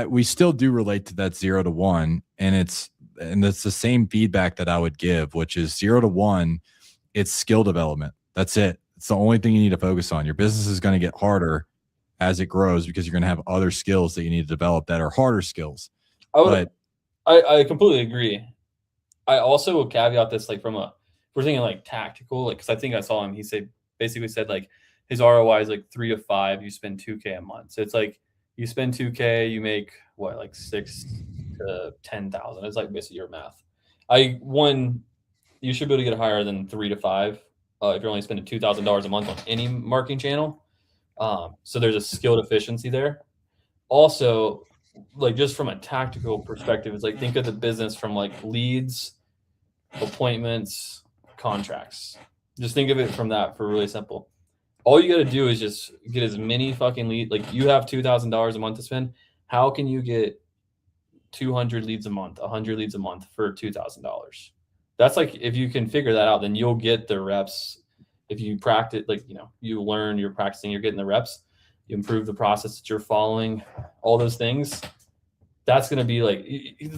we still do relate to that 0 to 1, and it's the same feedback that I would give, which is 0 to 1. It's skill development. That's it. It's the only thing you need to focus on. Your business is going to get harder as it grows because you're going to have other skills that you need to develop that are harder skills. I completely agree. I also will caveat this, like we're thinking like tactical, like, cause I think I saw him, basically said like his ROI is like 3 to 5, you spend $2K a month. So it's like you spend $2K, you make what, like 6 to 10,000. It's like basically your math. You should be able to get higher than 3 to 5 if you're only spending $2,000 a month on any marketing channel. So there's a skill efficiency there. Also, like just from a tactical perspective, it's like think of the business from like leads, appointments, contracts. Just think of it from that for really simple. All you got to do is just get as many fucking leads. Like you have $2,000 a month to spend. How can you get 200 leads a month, 100 leads a month for $2,000? That's like, if you can figure that out, then you'll get the reps. If you practice, like, you know, you learn, you're practicing, you're getting the reps, you improve the process that you're following, all those things. That's going to be like,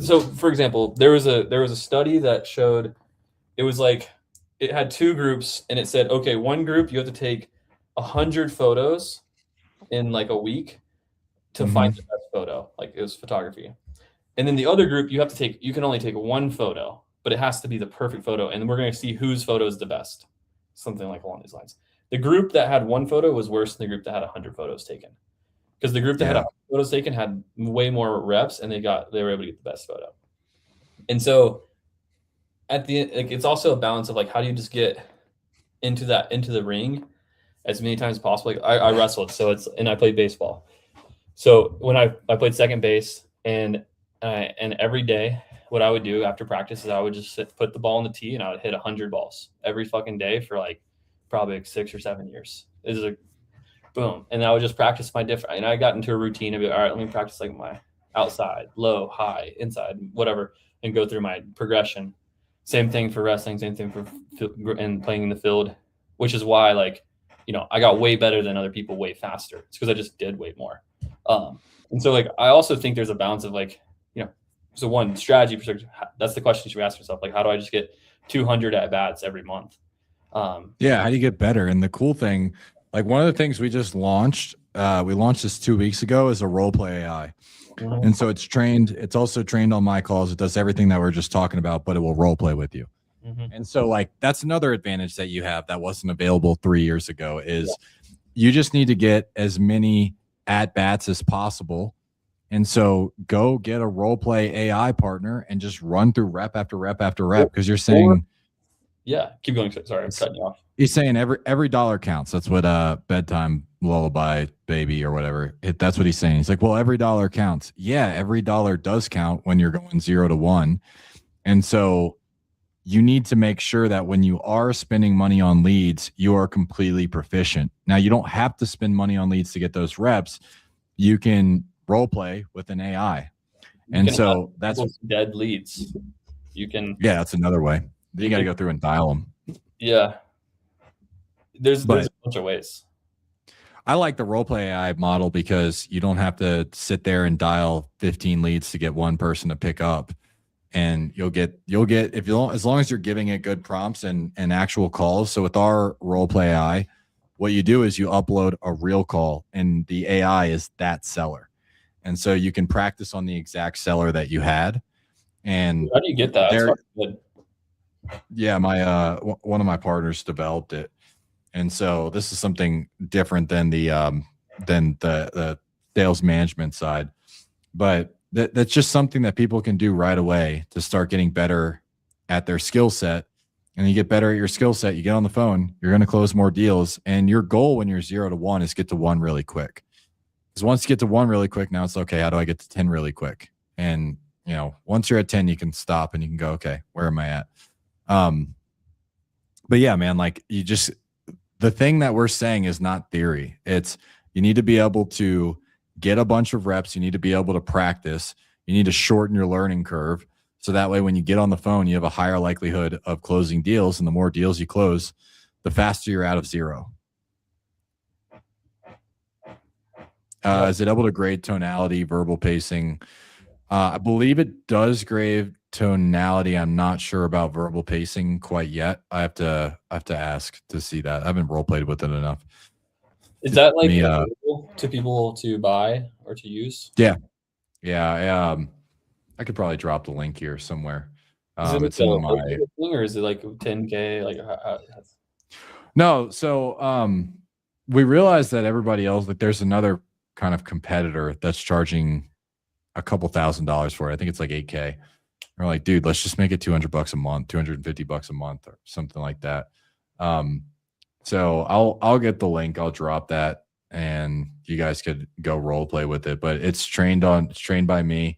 so for example, there was a study that showed it was like, it had 2 groups, and it said, okay, one group, you have to take 100 photos in like a week to find the best photo. Like it was photography. And then the other group, you can only take 1 photo, but it has to be the perfect photo. And we're going to see whose photo is the best. Something like along these lines. The group that had 1 photo was worse than the group that had 100 photos taken, because the group that had 100 photos taken had way more reps, and they were able to get the best photo. And so at the end, like, it's also a balance of like, how do you just get into the ring as many times as possible? Like I wrestled, and I played baseball. So when I played second base, and every day, what I would do after practice is I would just put the ball in the tee, and I would hit 100 balls every fucking day for like probably like 6 or 7 years. It was like boom, and I would just practice my different. And I got into a routine of, all right, let me practice like my outside, low, high, inside, whatever, and go through my progression. Same thing for wrestling, same thing for and playing in the field, which is why, like, you know, I got way better than other people way faster. It's because I just did way more. And so like, I also think there's a balance of like, you know, so one strategy perspective, that's the question you should ask yourself. Like, how do I just get 200 at bats every month? Yeah. How do you get better? And the cool thing, like one of the things we just launched, we launched this 2 weeks ago, is a role play AI. And so it's also trained on my calls. It does everything that we're just talking about, but it will role play with you. And so like, that's another advantage that you have that wasn't available 3 years ago, is you just need to get as many at bats as possible. And so go get a role play AI partner and just run through rep after rep after rep. Cause you're saying, keep going. Sorry, I'm cutting you off. He's saying every dollar counts. That's what Bedtime Lullaby Baby or whatever. That's what he's saying. He's like, well, every dollar counts. Yeah, every dollar does count when you're going 0 to 1. And so you need to make sure that when you are spending money on leads, you are completely proficient. Now, you don't have to spend money on leads to get those reps. You can role play with an AI. And so that's dead leads. You can, yeah, that's another way. You got to go through and dial them. Yeah. There's a bunch of ways. I like the roleplay AI model because you don't have to sit there and dial 15 leads to get one person to pick up. And you'll get if you as long as you're giving it good prompts and actual calls. So with our roleplay AI, what you do is you upload a real call and the AI is that seller. And so you can practice on the exact seller that you had. And how do you get that? That's good. Yeah, my one of my partners developed it. And so this is something different than the sales management side. But that's just something that people can do right away to start getting better at their skill set. And you get better at your skill set, you get on the phone, you're going to close more deals. And your goal when you're 0 to 1 is get to 1 really quick. Because once you get to 1 really quick, now it's okay, how do I get to 10 really quick? And once you're at 10, you can stop and you can go, okay, where am I at? But yeah, man, like the thing that we're saying is not theory. It's you need to be able to get a bunch of reps. You need to be able to practice. You need to shorten your learning curve. So that way, when you get on the phone, you have a higher likelihood of closing deals. And the more deals you close, the faster you're out of 0. Is it able to grade tonality, verbal pacing? I believe it does grade tonality. I'm not sure about verbal pacing quite yet. I have to ask to see that. I haven't role played with it enough. Is that like to people to buy or to use? Yeah. I could probably drop the link here somewhere. It's in my thing, or is it like 10K? Like no. So we realized that everybody else, like there's another kind of competitor that's charging a couple $1,000s for it. I think it's like 8K. We're like, dude, let's just make it $200 a month, $250 a month, or something like that. So I'll get the link. I'll drop that, and you guys could go role play with it. But it's trained by me.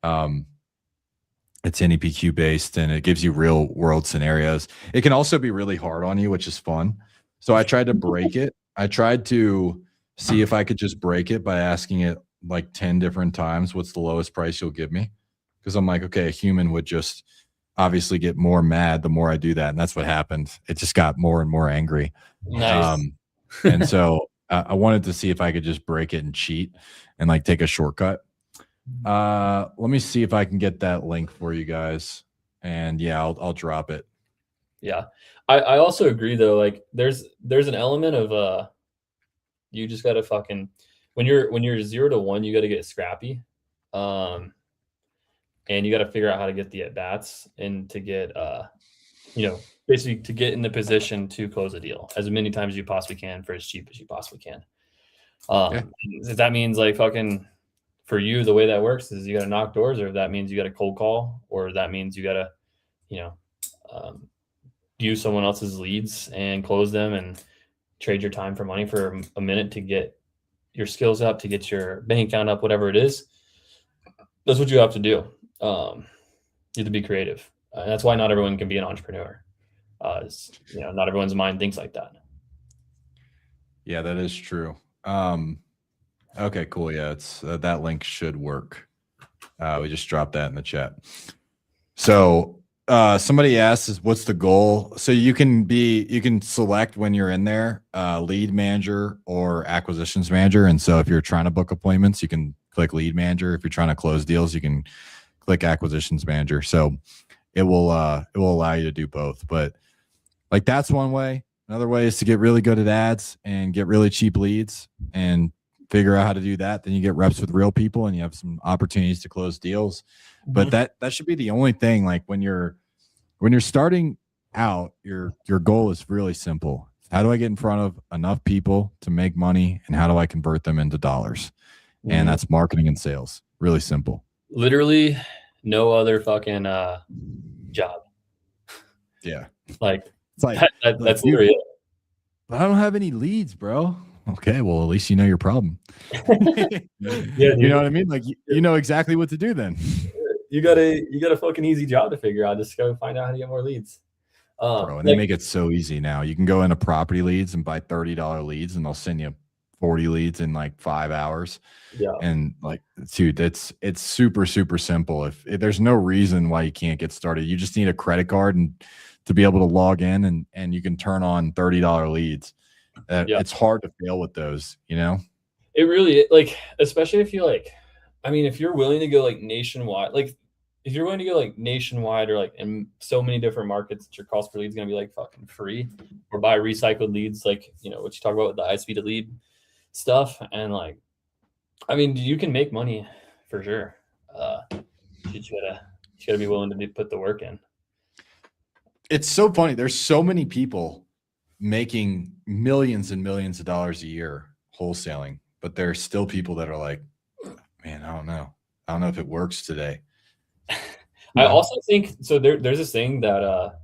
It's NEPQ based, and it gives you real world scenarios. It can also be really hard on you, which is fun. So I tried to break it. I tried to see if I could just break it by asking it like 10 different times, what's the lowest price you'll give me? Because I'm like, okay, a human would just obviously get more mad the more I do that. And that's what happened. It just got more and more angry. Nice. And so I wanted to see if I could just break it and cheat and like take a shortcut. Let me see if I can get that link for you guys. And yeah, I'll drop it. Yeah. I also agree though. Like there's an element of you just gotta fucking when you're 0 to 1, you gotta get scrappy. And you got to figure out how to get the at bats and to get, basically to get in the position to close a deal as many times as you possibly can for as cheap as you possibly can. If that means like fucking for you, the way that works is you got to knock doors, or if that means you got to cold call, or that means you got to, use someone else's leads and close them and trade your time for money for a minute to get your skills up, to get your bank account up, whatever it is. That's what you have to do. You have to be creative. That's why not everyone can be an entrepreneur. Not everyone's mind thinks like that. Yeah, that is true. Okay, cool. Yeah, it's that link should work. We just dropped that in the chat. So somebody asks, what's the goal? So you can select when you're in there, lead manager or acquisitions manager. And so if you're trying to book appointments, you can click lead manager. If you're trying to close deals, you can click acquisitions manager. So it will allow you to do both. But like that's one way. Another way is to get really good at ads and get really cheap leads and figure out how to do that. Then you get reps with real people and you have some opportunities to close deals. But that should be the only thing. Like when you're starting out, your goal is really simple. How do I get in front of enough people to make money, and how do I convert them into dollars? And that's marketing and sales. Really simple. Literally no other fucking job. Yeah. Like it's like that's literally it. But I don't have any leads, bro. Okay, well, at least you know your problem. Yeah, you know what I mean? Like you know exactly what to do then. you got a fucking easy job to figure out. Just go find out how to get more leads. Bro, and they make it so easy now. You can go into property leads and buy $30 leads, and they'll send you 40 leads in like 5 hours. Yeah. And like, dude, it's super, super simple. If there's no reason why you can't get started, you just need a credit card and to be able to log in and you can turn on $30 leads. It's hard to fail with those, you know? It really, like, especially if you like, I mean, if you're willing to go like nationwide, like if you're willing to go like nationwide or like in so many different markets that your cost per lead is going to be like fucking free, or buy recycled leads, like, you know, what you talk about with the high speed lead stuff. And like, I mean, you can make money for sure. You gotta be willing to put the work in. It's so funny. There's so many people making millions and millions of dollars a year wholesaling, but there are still people that are like, man, I don't know if it works today. I also think so. There's this thing that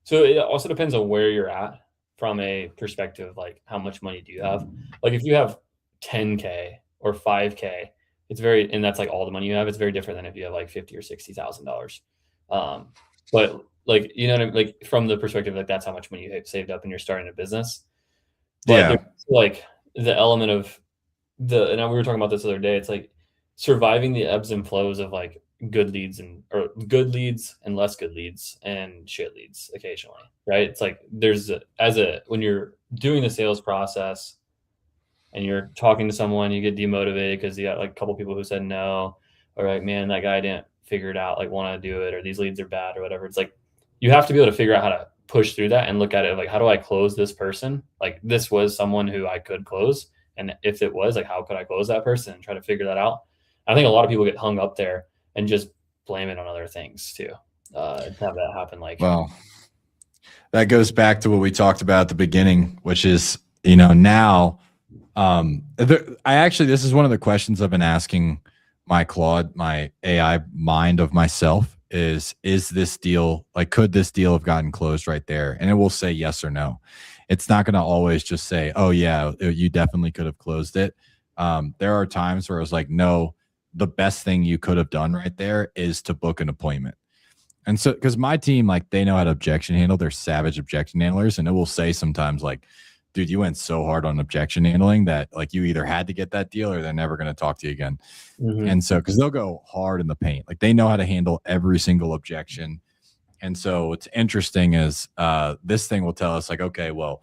so it also depends on where you're at from a perspective, like how much money do you have? Like if you have 10K or 5K, it's very, and that's like all the money you have. It's very different than if you have like $50,000 or $60,000. But like, you know what I mean? Like from the perspective, like that's how much money you have saved up and you're starting a business. But like the element of and we were talking about this the other day, it's like surviving the ebbs and flows of like good leads and less good leads and shit leads occasionally, right? It's like when you're doing the sales process and you're talking to someone, you get demotivated because you got like a couple people who said no, or like, man, that guy didn't figure it out, like want to do it, or these leads are bad or whatever. It's like you have to be able to figure out how to push through that and look at it like, how do I close this person? Like this was someone who I could close, and if it was, like, how could I close that person, and try to figure that out. I think a lot of people get hung up there and just blame it on other things too. Have that happen. Like, well, that goes back to what we talked about at the beginning, which is, you know, now this is one of the questions I've been asking my Claude, my AI mind of myself, is this deal, like, could this deal have gotten closed right there? And it will say yes or no. It's not going to always just say, oh yeah, you definitely could have closed it. There are times where I was like, no, the best thing you could have done right there is to book an appointment. And so, because my team, like, they know how to objection handle. They're savage objection handlers. And it will say sometimes, like, dude, you went so hard on objection handling that, like, you either had to get that deal or they're never going to talk to you again. Mm-hmm. And so, because they'll go hard in the paint, like, they know how to handle every single objection. And so what's interesting is this thing will tell us, like, okay, well,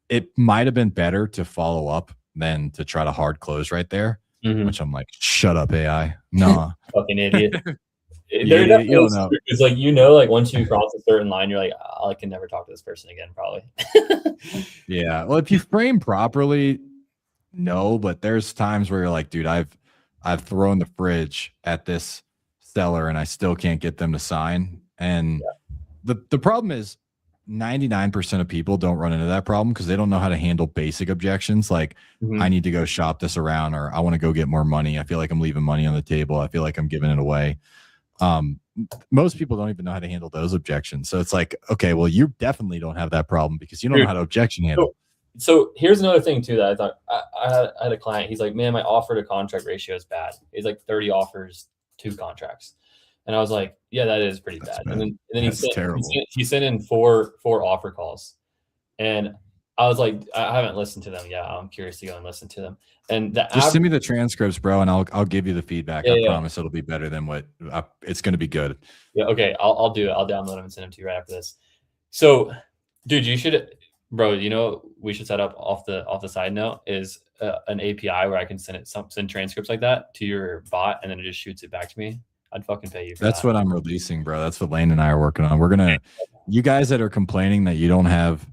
it might have been better to follow up than to try to hard close right there, which I'm like, shut up, AI. No. Fucking idiot. It's like, you know, like once you cross a certain line, you're like, oh, I can never talk to this person again, probably. Yeah. Well, if you frame properly, no, but there's times where you're like, dude, I've thrown the fridge at this seller and I still can't get them to sign. And the problem is 99% of people don't run into that problem because they don't know how to handle basic objections. Like, I need to go shop this around, or I want to go get more money. I feel like I'm leaving money on the table. I feel like I'm giving it away. Most people don't even know how to handle those objections. So it's like, okay, well, you definitely don't have that problem because you don't know how to objection handle. So here's another thing too, that I thought I had a client. He's like, man, my offer to contract ratio is bad. He's like 30 offers, 2 contracts. And I was like, yeah, that is pretty bad. And then he sent in four offer calls. And I was like, I haven't listened to them. Yeah, I'm curious to go and listen to them. And just send me the transcripts, bro, and I'll give you the feedback. I promise it'll be better than what it's going to be good. Yeah, okay, I'll do it. I'll download them and send them to you right after this. So, dude, you should, bro. You know, we should set up off the side note is an API where I can send transcripts like that to your bot, and then it just shoots it back to me. I'd fucking pay you for that. That's what I'm releasing, bro. That's what Lane and I are working on. We're gonna, you guys that are complaining that you don't have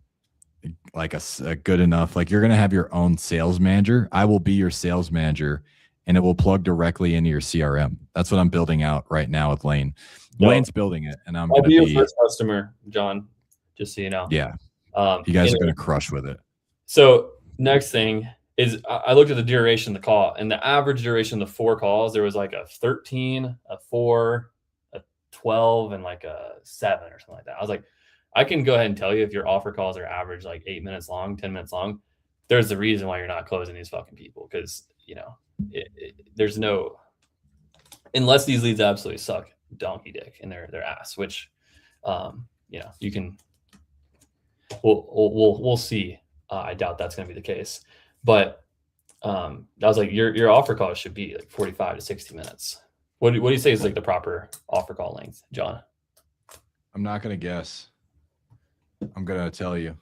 like a good enough, like, you're gonna have your own sales manager. I will be your sales manager, and it will plug directly into your CRM. That's what I'm building out right now with Lane. Lane's building it, and I'll be your first customer, John. Just so you know. Yeah. You guys are gonna crush with it. So next thing is, I looked at the duration of the call, and the average duration of the 4 calls, there was like a 13, a 4, a 12, and like a 7 or something like that. I was like, I can go ahead and tell you, if your offer calls are average like 8 minutes long, 10 minutes long, there's a reason why you're not closing these fucking people. Because, you know, there's no, unless these leads absolutely suck, donkey dick in their ass, which you can we'll see. I doubt that's going to be the case, but I was like, your offer call should be like 45 to 60 minutes. What do you say is like the proper offer call length, John? I'm not going to guess. I'm going to tell you.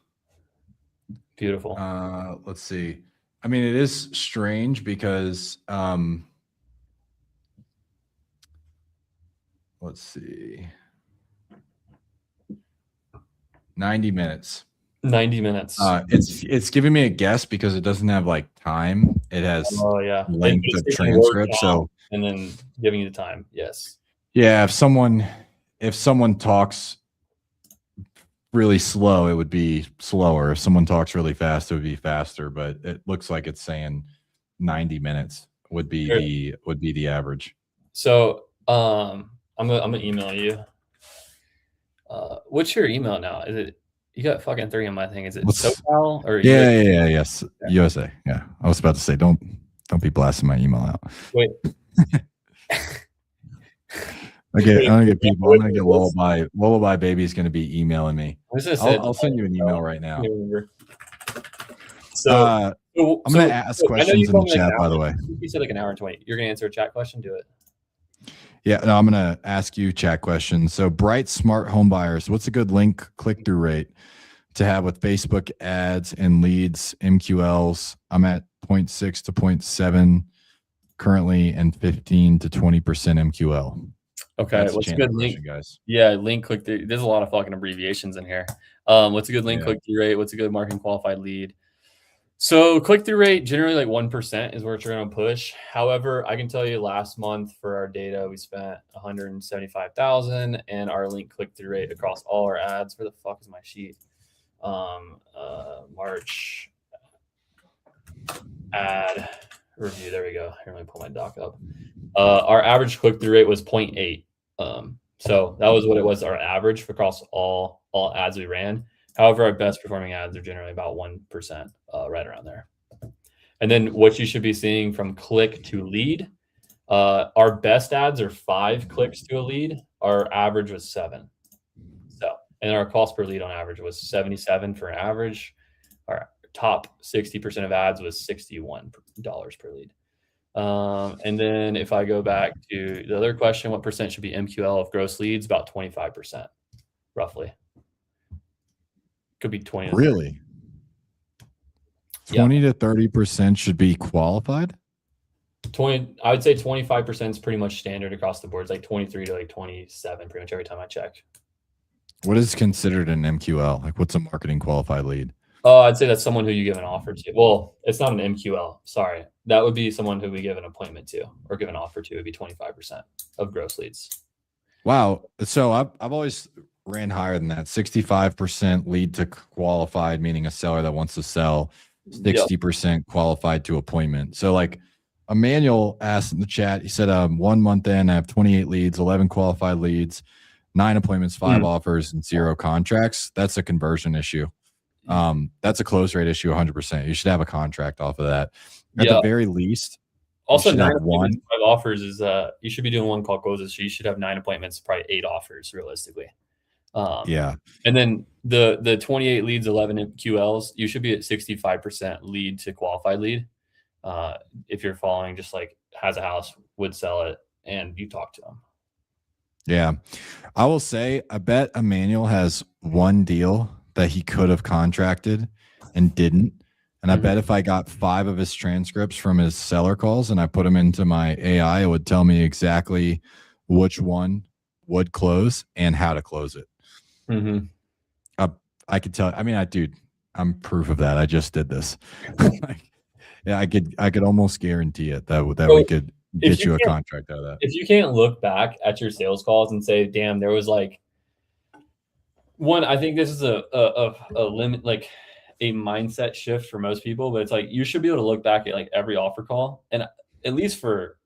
Beautiful. Let's see. I mean, it is strange because let's see. 90 minutes. 90 minutes. It's giving me a guess because it doesn't have like time. It has length of transcript. So and then giving you the time. Yes. Yeah, if someone talks really slow, it would be slower. If someone talks really fast, it would be faster. But it looks like it's saying 90 minutes would be the average. So I'm gonna email you. What's your email now? Is it you got fucking 3 on my thing? Is it SoCal or yes, USA? Yeah, I was about to say don't be blasting my email out. Wait. I'm gonna get people. I'm gonna get Lullaby Baby's gonna be emailing me. I'll send you an email right now. So I'm gonna ask questions in the chat. By the way, you said like an hour and 20. You're gonna answer a chat question. Do it. Yeah, no, I'm gonna ask you chat questions. So, Bright Smart Home Buyers, what's a good link click-through rate to have with Facebook ads and leads, MQLs? I'm at 0.6 to 0.7 currently, and 15 to 20% MQL. Okay, what's a good link, guys? Yeah, link click through. There's a lot of fucking abbreviations in here. What's a good link click through rate? What's a good marketing qualified lead? So click-through rate, generally like 1% is what you're going to push. However, I can tell you last month for our data, we spent 175,000 and our link click-through rate across all our ads. Where the fuck is my sheet? March ad review. There we go. Here, let me pull my doc up. Our average click-through rate was 0.8. So that was what it was, our average across all ads we ran. However, our best performing ads are generally about 1%, right around there. And then what you should be seeing from click to lead, our best ads are 5 clicks to a lead. Our average was 7. So, and our cost per lead on average was 77 for an average. Our top 60% of ads was $61 per lead. And then if I go back to the other question, what percent should be MQL of gross leads? About 25%, roughly. Could be 20. Really? 20 to 30% should be qualified? 20, I would say 25% is pretty much standard across the board. It's like 23 to like 27 pretty much every time I check. What is considered an MQL? Like what's a marketing qualified lead? I'd say that's someone who you give an offer to. Well, it's not an MQL. Sorry. That would be someone who we give an appointment to or give an offer to. It would be 25% of gross leads. Wow. So I've always ran higher than that. 65% lead to qualified, meaning a seller that wants to sell. 60% qualified to appointment. So like Emmanuel asked in the chat, he said 1 month in, I have 28 leads, 11 qualified leads, 9 appointments, 5 offers, and 0 contracts. That's a conversion issue. That's a close rate issue 100%. You should have a contract off of that. At the very least. Also, 9 appointments, 5 offers is you should be doing one call closes. So you should have 9 appointments, probably 8 offers realistically. And then the 28 leads, 11 QLs, you should be at 65% lead to qualified lead. If you're following just like has a house, would sell it, and you talk to them. Yeah. I will say, I bet Emmanuel has one deal that he could have contracted and didn't. And I bet if I got 5 of his transcripts from his seller calls and I put them into my AI, it would tell me exactly which one would close and how to close it. I could tell. I mean, dude, I'm proof of that. I just did this. Yeah, I could almost guarantee it that we could get you a contract out of that. If you can't look back at your sales calls and say, damn, there was like one, I think this is a limit, like a mindset shift for most people, but it's like you should be able to look back at like every offer call. And at least for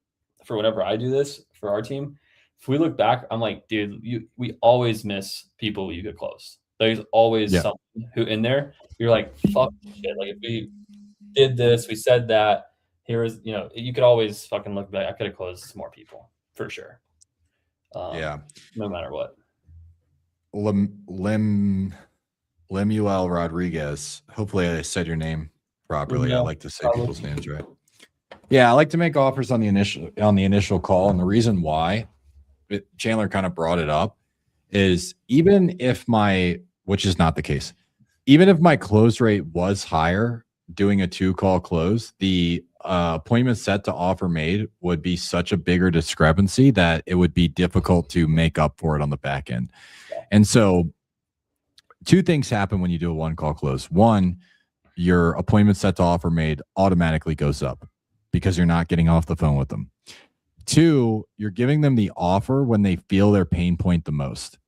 whenever I do this for our team, if we look back, I'm like, dude, we always miss people you could close. There's always someone who in there, you're like, fuck shit. Like if we did this, we said that, here is, you could always fucking look back. I could have closed some more people for sure. Yeah. No matter what. Lemuel Rodriguez. Hopefully I said your name properly. I like to say people's names right. Yeah, I like to make offers on the initial call, and the reason why Chandler kind of brought it up is even if which is not the case, even if my close rate was higher doing a 2-call close, the appointment set to offer made would be such a bigger discrepancy that it would be difficult to make up for it on the back end. And so 2 things happen when you do a 1-call close. One, your appointment set to offer made automatically goes up because you're not getting off the phone with them. 2, you're giving them the offer when they feel their pain point the most.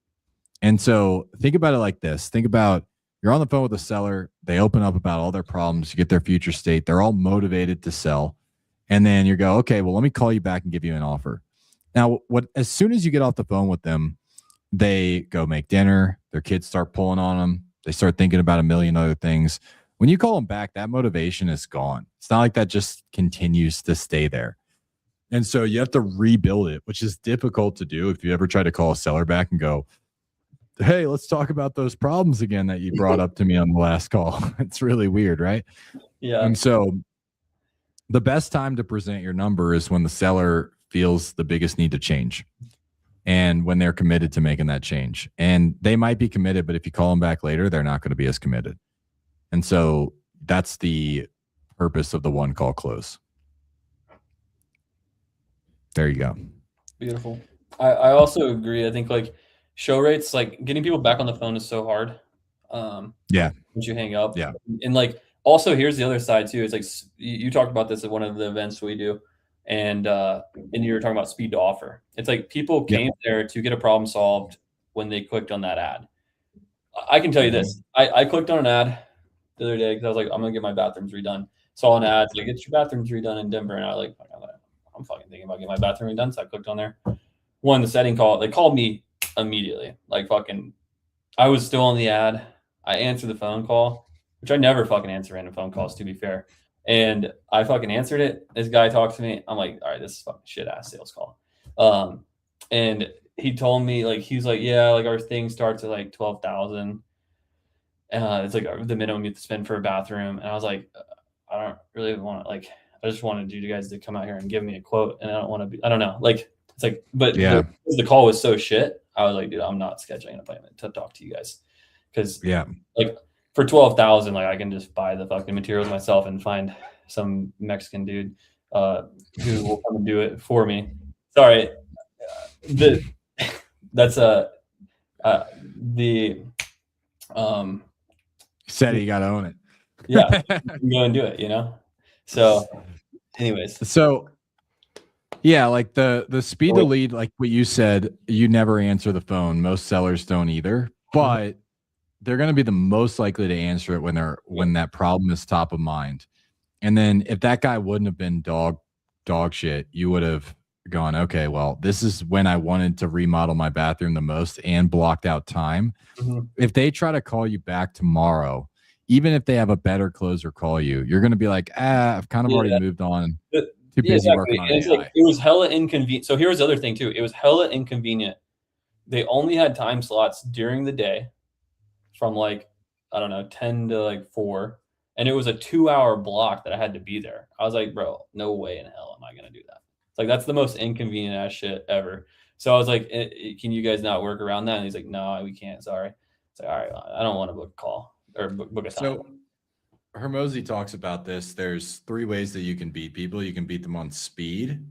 And so think about it like this. Think about you're on the phone with a seller. They open up about all their problems. You get their future state. They're all motivated to sell. And then you go, okay, well, let me call you back and give you an offer. Now, as soon as you get off the phone with them, they go make dinner. Their kids start pulling on them. They start thinking about a million other things. When you call them back, that motivation is gone. It's not like that just continues to stay there. And so you have to rebuild it, which is difficult to do. If you ever try to call a seller back and go, hey, let's talk about those problems again that you brought up to me on the last call. It's really weird, right? Yeah. And so the best time to present your number is when the seller feels the biggest need to change and when they're committed to making that change. And they might be committed, but if you call them back later, they're not going to be as committed. And so that's the purpose of the 1-call close. There you go. Beautiful. I also agree. I think like show rates, like getting people back on the phone is so hard. Yeah. Once you hang up. Yeah. And like also here's the other side too. It's like you talked about this at one of the events we do. And you were talking about speed to offer. It's like people came there to get a problem solved when they clicked on that ad. I can tell you this. I clicked on an ad the other day because I was like, I'm gonna get my bathrooms redone. Saw an ad like, get your bathrooms redone in Denver, and I was like, I'm fucking thinking about getting my bathroom redone. So I clicked on there. Won the setting call. They called me immediately. Like fucking, I was still on the ad. I answered the phone call, which I never fucking answer random phone calls, to be fair. And I fucking answered it. This guy talks to me. I'm like, all right, this is fucking shit ass sales call. And he told me like, he's like, yeah, like our thing starts at like 12,000. It's like the minimum you have to spend for a bathroom. And I was like, I don't really want to like, I just wanted you guys to come out here and give me a quote. And I don't want to be, I don't know. Like, it's like, but yeah, the call was so shit. I was like, dude, I'm not scheduling an appointment to talk to you guys. Cause like for 12,000, like I can just buy the fucking materials myself and find some Mexican dude who will come and do it for me. Sorry. That's said you gotta own it. Yeah, go and do it, you know. So anyways, so yeah, like the speed to lead, like what you said, you never answer the phone. Most sellers don't either, but they're going to be the most likely to answer it when that problem is top of mind. And then if that guy wouldn't have been dog shit, you would have gone, okay, well, this is when I wanted to remodel my bathroom the most and blocked out time. If they try to call you back tomorrow, even if they have a better closer call you, you're going to be like, I've kind of already moved on. Too busy working on AI. Like, it was hella inconvenient. So here's the other thing too. It was hella inconvenient. They only had time slots during the day from like, I don't know, 10 to like 4. And it was a 2-hour block that I had to be there. I was like, bro, no way in hell am I going to do that. It's like, that's the most inconvenient ass shit ever. So I was like, can you guys not work around that? And he's like, no, we can't. Sorry. It's like, all right, I don't want to book a call or book a time. So Hermosi talks about this. There's 3 ways that you can beat people. You can beat them on speed,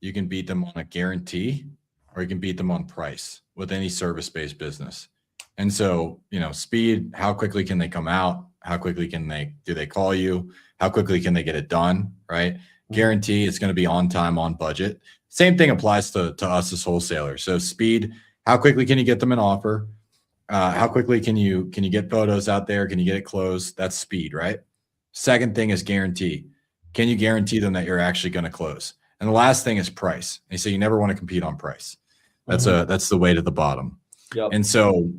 you can beat them on a guarantee, or you can beat them on price with any service-based business. And so, speed, how quickly can they come out? How quickly do they call you? How quickly can they get it done? Right. Guarantee, it's going to be on time, on budget. Same thing applies to us as wholesalers. So speed, how quickly can you get them an offer? How quickly can you get photos out there? Can you get it closed? That's speed, right? Second thing is guarantee. Can you guarantee them that you're actually going to close? And the last thing is price. And so you never want to compete on price. That's the way to the bottom. Yep. And so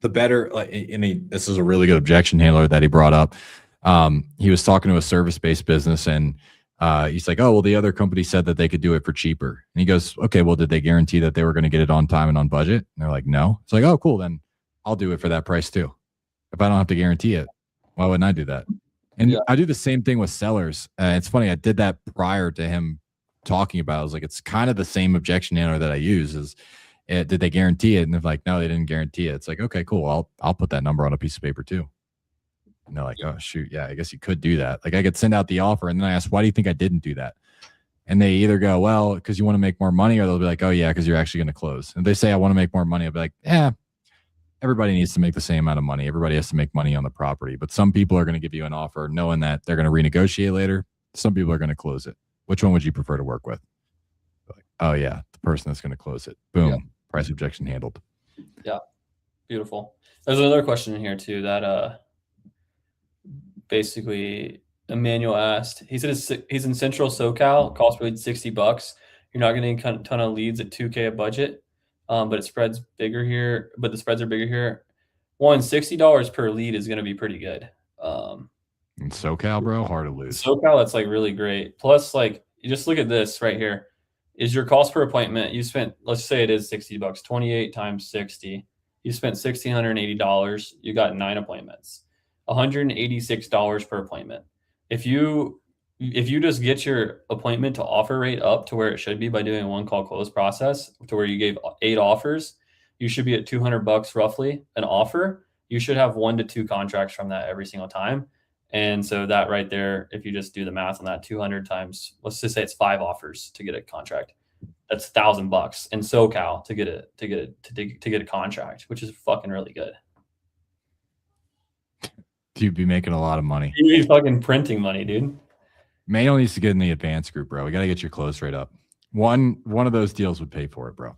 the better, this is a really good objection handler that he brought up. He was talking to a service-based business, and he's like, oh, well, the other company said that they could do it for cheaper. And he goes, okay, well, did they guarantee that they were going to get it on time and on budget? And they're like, no. It's like, oh, cool. Then I'll do it for that price too. If I don't have to guarantee it, why wouldn't I do that? And I do the same thing with sellers. It's funny. I did that prior to him talking about it. I was like, it's kind of the same objection handler that I use is, did they guarantee it? And they're like, no, they didn't guarantee it. It's like, okay, cool. I'll put that number on a piece of paper too. And they're like, oh, shoot. Yeah, I guess you could do that. Like I could send out the offer. And then I ask, why do you think I didn't do that? And they either go, well, because you want to make more money, or they'll be like, oh, yeah, because you're actually going to close. And if they say, I want to make more money, I'll be like, yeah, everybody needs to make the same amount of money. Everybody has to make money on the property. But some people are going to give you an offer knowing that they're going to renegotiate later. Some people are going to close it. Which one would you prefer to work with? Like, oh, yeah, the person that's going to close it. Boom. Yeah. Price objection handled. Yeah. Beautiful. There's another question in here, too, that basically Emmanuel asked. He said he's in Central SoCal, cost per lead $60. You're not getting a ton of leads at $2K a budget. But it spreads bigger here. But the spreads are bigger here. $60 per lead is going to be pretty good. In SoCal, bro, hard to lose. SoCal, that's like really great. Plus, like, you just look at this right here. Is your cost per appointment? You spent, let's say it is $60. 28 times 60. You spent $1,680. You got 9 appointments. $186 per appointment. If you just get your appointment to offer rate up to where it should be by doing a one call close process to where you gave 8 offers, you should be at $200 roughly an offer. You should have 1 to 2 contracts from that every single time. And so that right there, if you just do the math on that, 200 times, let's just say it's 5 offers to get a contract. That's $1,000 in SoCal to get a contract, which is fucking really good. You'd be making a lot of money. You'd be fucking printing money, dude. Manuel needs to get in the advanced group, bro. We got to get your close rate up. One of those deals would pay for it, bro.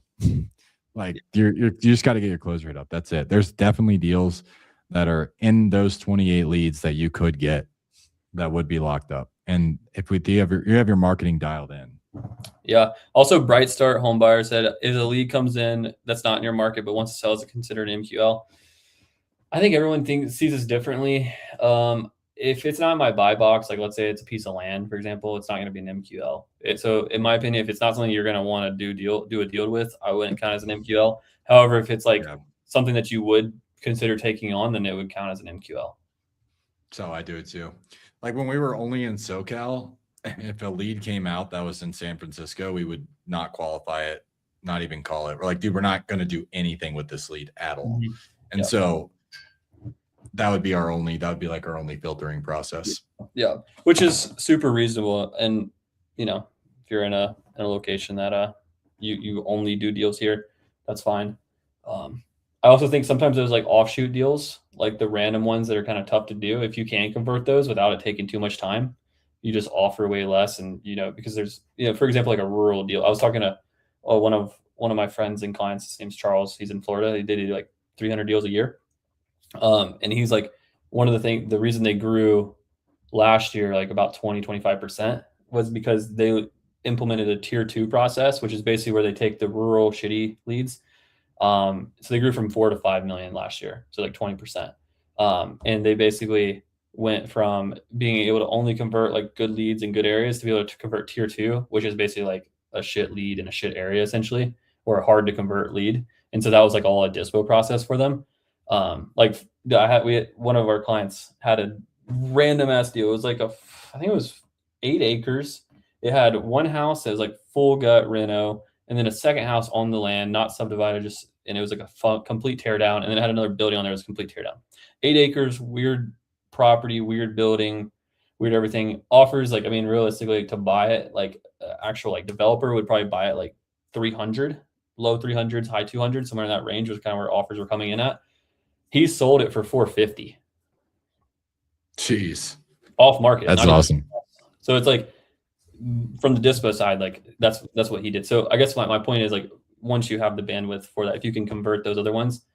Like you just got to get your close rate up. That's it. There's definitely deals that are in those 28 leads that you could get that would be locked up. And if you have your marketing dialed in. Yeah. Also, Bright Start Home Buyer said, if a lead comes in that's not in your market but wants to sell, is it considered an MQL? I think everyone sees this differently. If it's not in my buy box, like let's say it's a piece of land, for example, it's not going to be an MQL. So in my opinion, if it's not something you're going to want to do a deal with, I wouldn't count as an MQL. However, if it's like something that you would consider taking on, then it would count as an MQL. So I do it too. Like when we were only in SoCal, if a lead came out that was in San Francisco, we would not qualify it, not even call it. We're like, dude, we're not going to do anything with this lead at all. Mm-hmm. And so that would be our only filtering process. Yeah. Which is super reasonable. And, you know, if you're in a location that you only do deals here, that's fine. I also think sometimes there's like offshoot deals, like the random ones that are kind of tough to do. If you can convert those without it taking too much time, you just offer way less. And, you know, because there's, you know, for example, like a rural deal. I was talking to one of my friends and clients, his name's Charles. He's in Florida. He did like 300 deals a year. And he's like, the reason they grew last year, like about 25% was because they implemented a tier 2 process, which is basically where they take the rural shitty leads. So they grew from 4 to 5 million last year. So like 20%. And they basically went from being able to only convert like good leads in good areas to be able to convert tier 2, which is basically like a shit lead in a shit area essentially, or a hard to convert lead. And so that was like all a dispo process for them. Like one of our clients had a random ass deal. It was like I think it was 8 acres. It had one house that was like full gut reno, and then a second house on the land, not subdivided, and it was like a complete tear down. And then it had another building on there, it was a complete tear down. 8 acres, weird property, weird building, weird everything. Offers like, I mean, realistically to buy it, like actual like developer would probably buy it like 300, low 300s, high 200s, somewhere in that range was kind of where offers were coming in at. He sold it for 450. Jeez. Off market. That's awesome. So it's like from the dispo side, like that's what he did. So I guess my point is like once you have the bandwidth for that, if you can convert those other ones,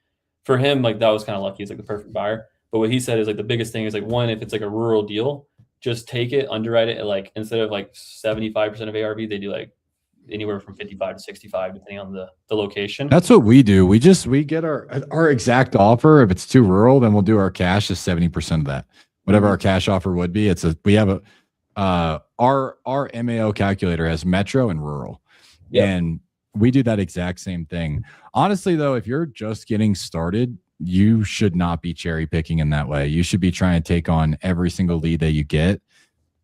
for him, like that was kind of lucky. He's like the perfect buyer. But what he said is like the biggest thing is like one, if it's like a rural deal, just take it, underwrite it. Like instead of like 75% of ARV, they do like anywhere from 55 to 65, depending on the location. That's what we do. We get our exact offer. If it's too rural, then we'll do our cash as 70% of that. Whatever our cash offer would be. We have our MAO calculator has metro and rural. Yep. And we do that exact same thing. Honestly, though, if you're just getting started, you should not be cherry picking in that way. You should be trying to take on every single lead that you get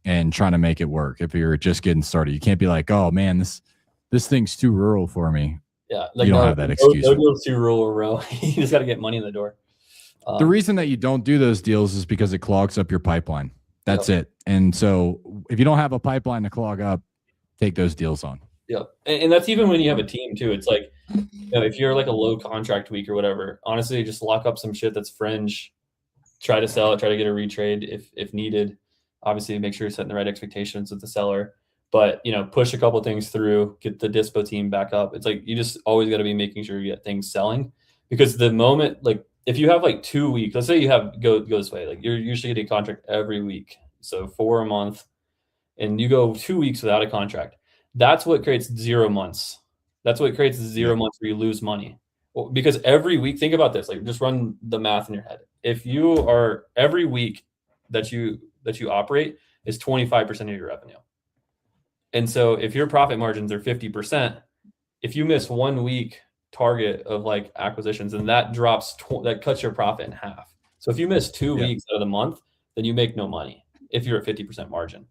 and trying to make it work. If you're just getting started, you can't be like, oh man, this thing's too rural for me. Yeah, like you don't have that excuse. No deals too rural, bro. You just got to get money in the door. The reason that you don't do those deals is because it clogs up your pipeline. That's it. And so if you don't have a pipeline to clog up, take those deals on. Yep. And that's even when you have a team too. It's like, if you're like a low contract week or whatever, honestly, just lock up some shit that's fringe, try to sell it, try to get a retrade if needed. Obviously, make sure you're setting the right expectations with the seller, but push a couple things through, get the dispo team back up. It's like, you just always got to be making sure you get things selling, because the moment, like if you have like 2 weeks, let's say you have go this way, like you're usually getting a contract every week, so 4 a month, and you go 2 weeks without a contract. That's what creates 0 months. That's what creates 0 months where you lose money. Well, because every week, think about this, like just run the math in your head. If you are every week that you operate is 25% of your revenue. And so if your profit margins are 50%, if you miss 1 week target of like acquisitions, and that drops, that cuts your profit in half. So if you miss 2 weeks out of the month, then you make no money if you're at 50% margin.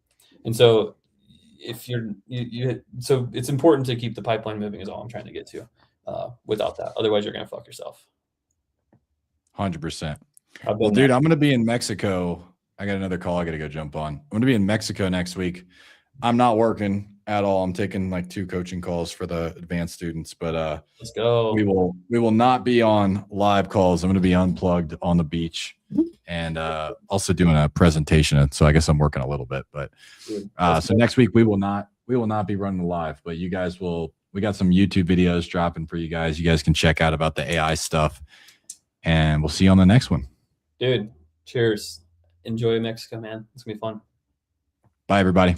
And so if so it's important to keep the pipeline moving is all I'm trying to get to. Without that, otherwise you're going to fuck yourself. 100%. Well, dude, I'm going to be in Mexico. I got another call I got to go jump on. I'm going to be in Mexico next week. I'm not working at all. I'm taking like 2 coaching calls for the advanced students, but let's go. We will not be on live calls. I'm going to be unplugged on the beach and also doing a presentation. So I guess I'm working a little bit, but so next week we will not be running live, but you guys will. We got some YouTube videos dropping for you guys. You guys can check out about the AI stuff, and we'll see you on the next one. Dude, cheers. Enjoy Mexico, man. It's gonna be fun. Bye, everybody.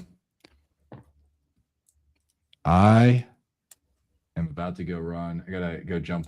I am about to go run. I gotta go jump on.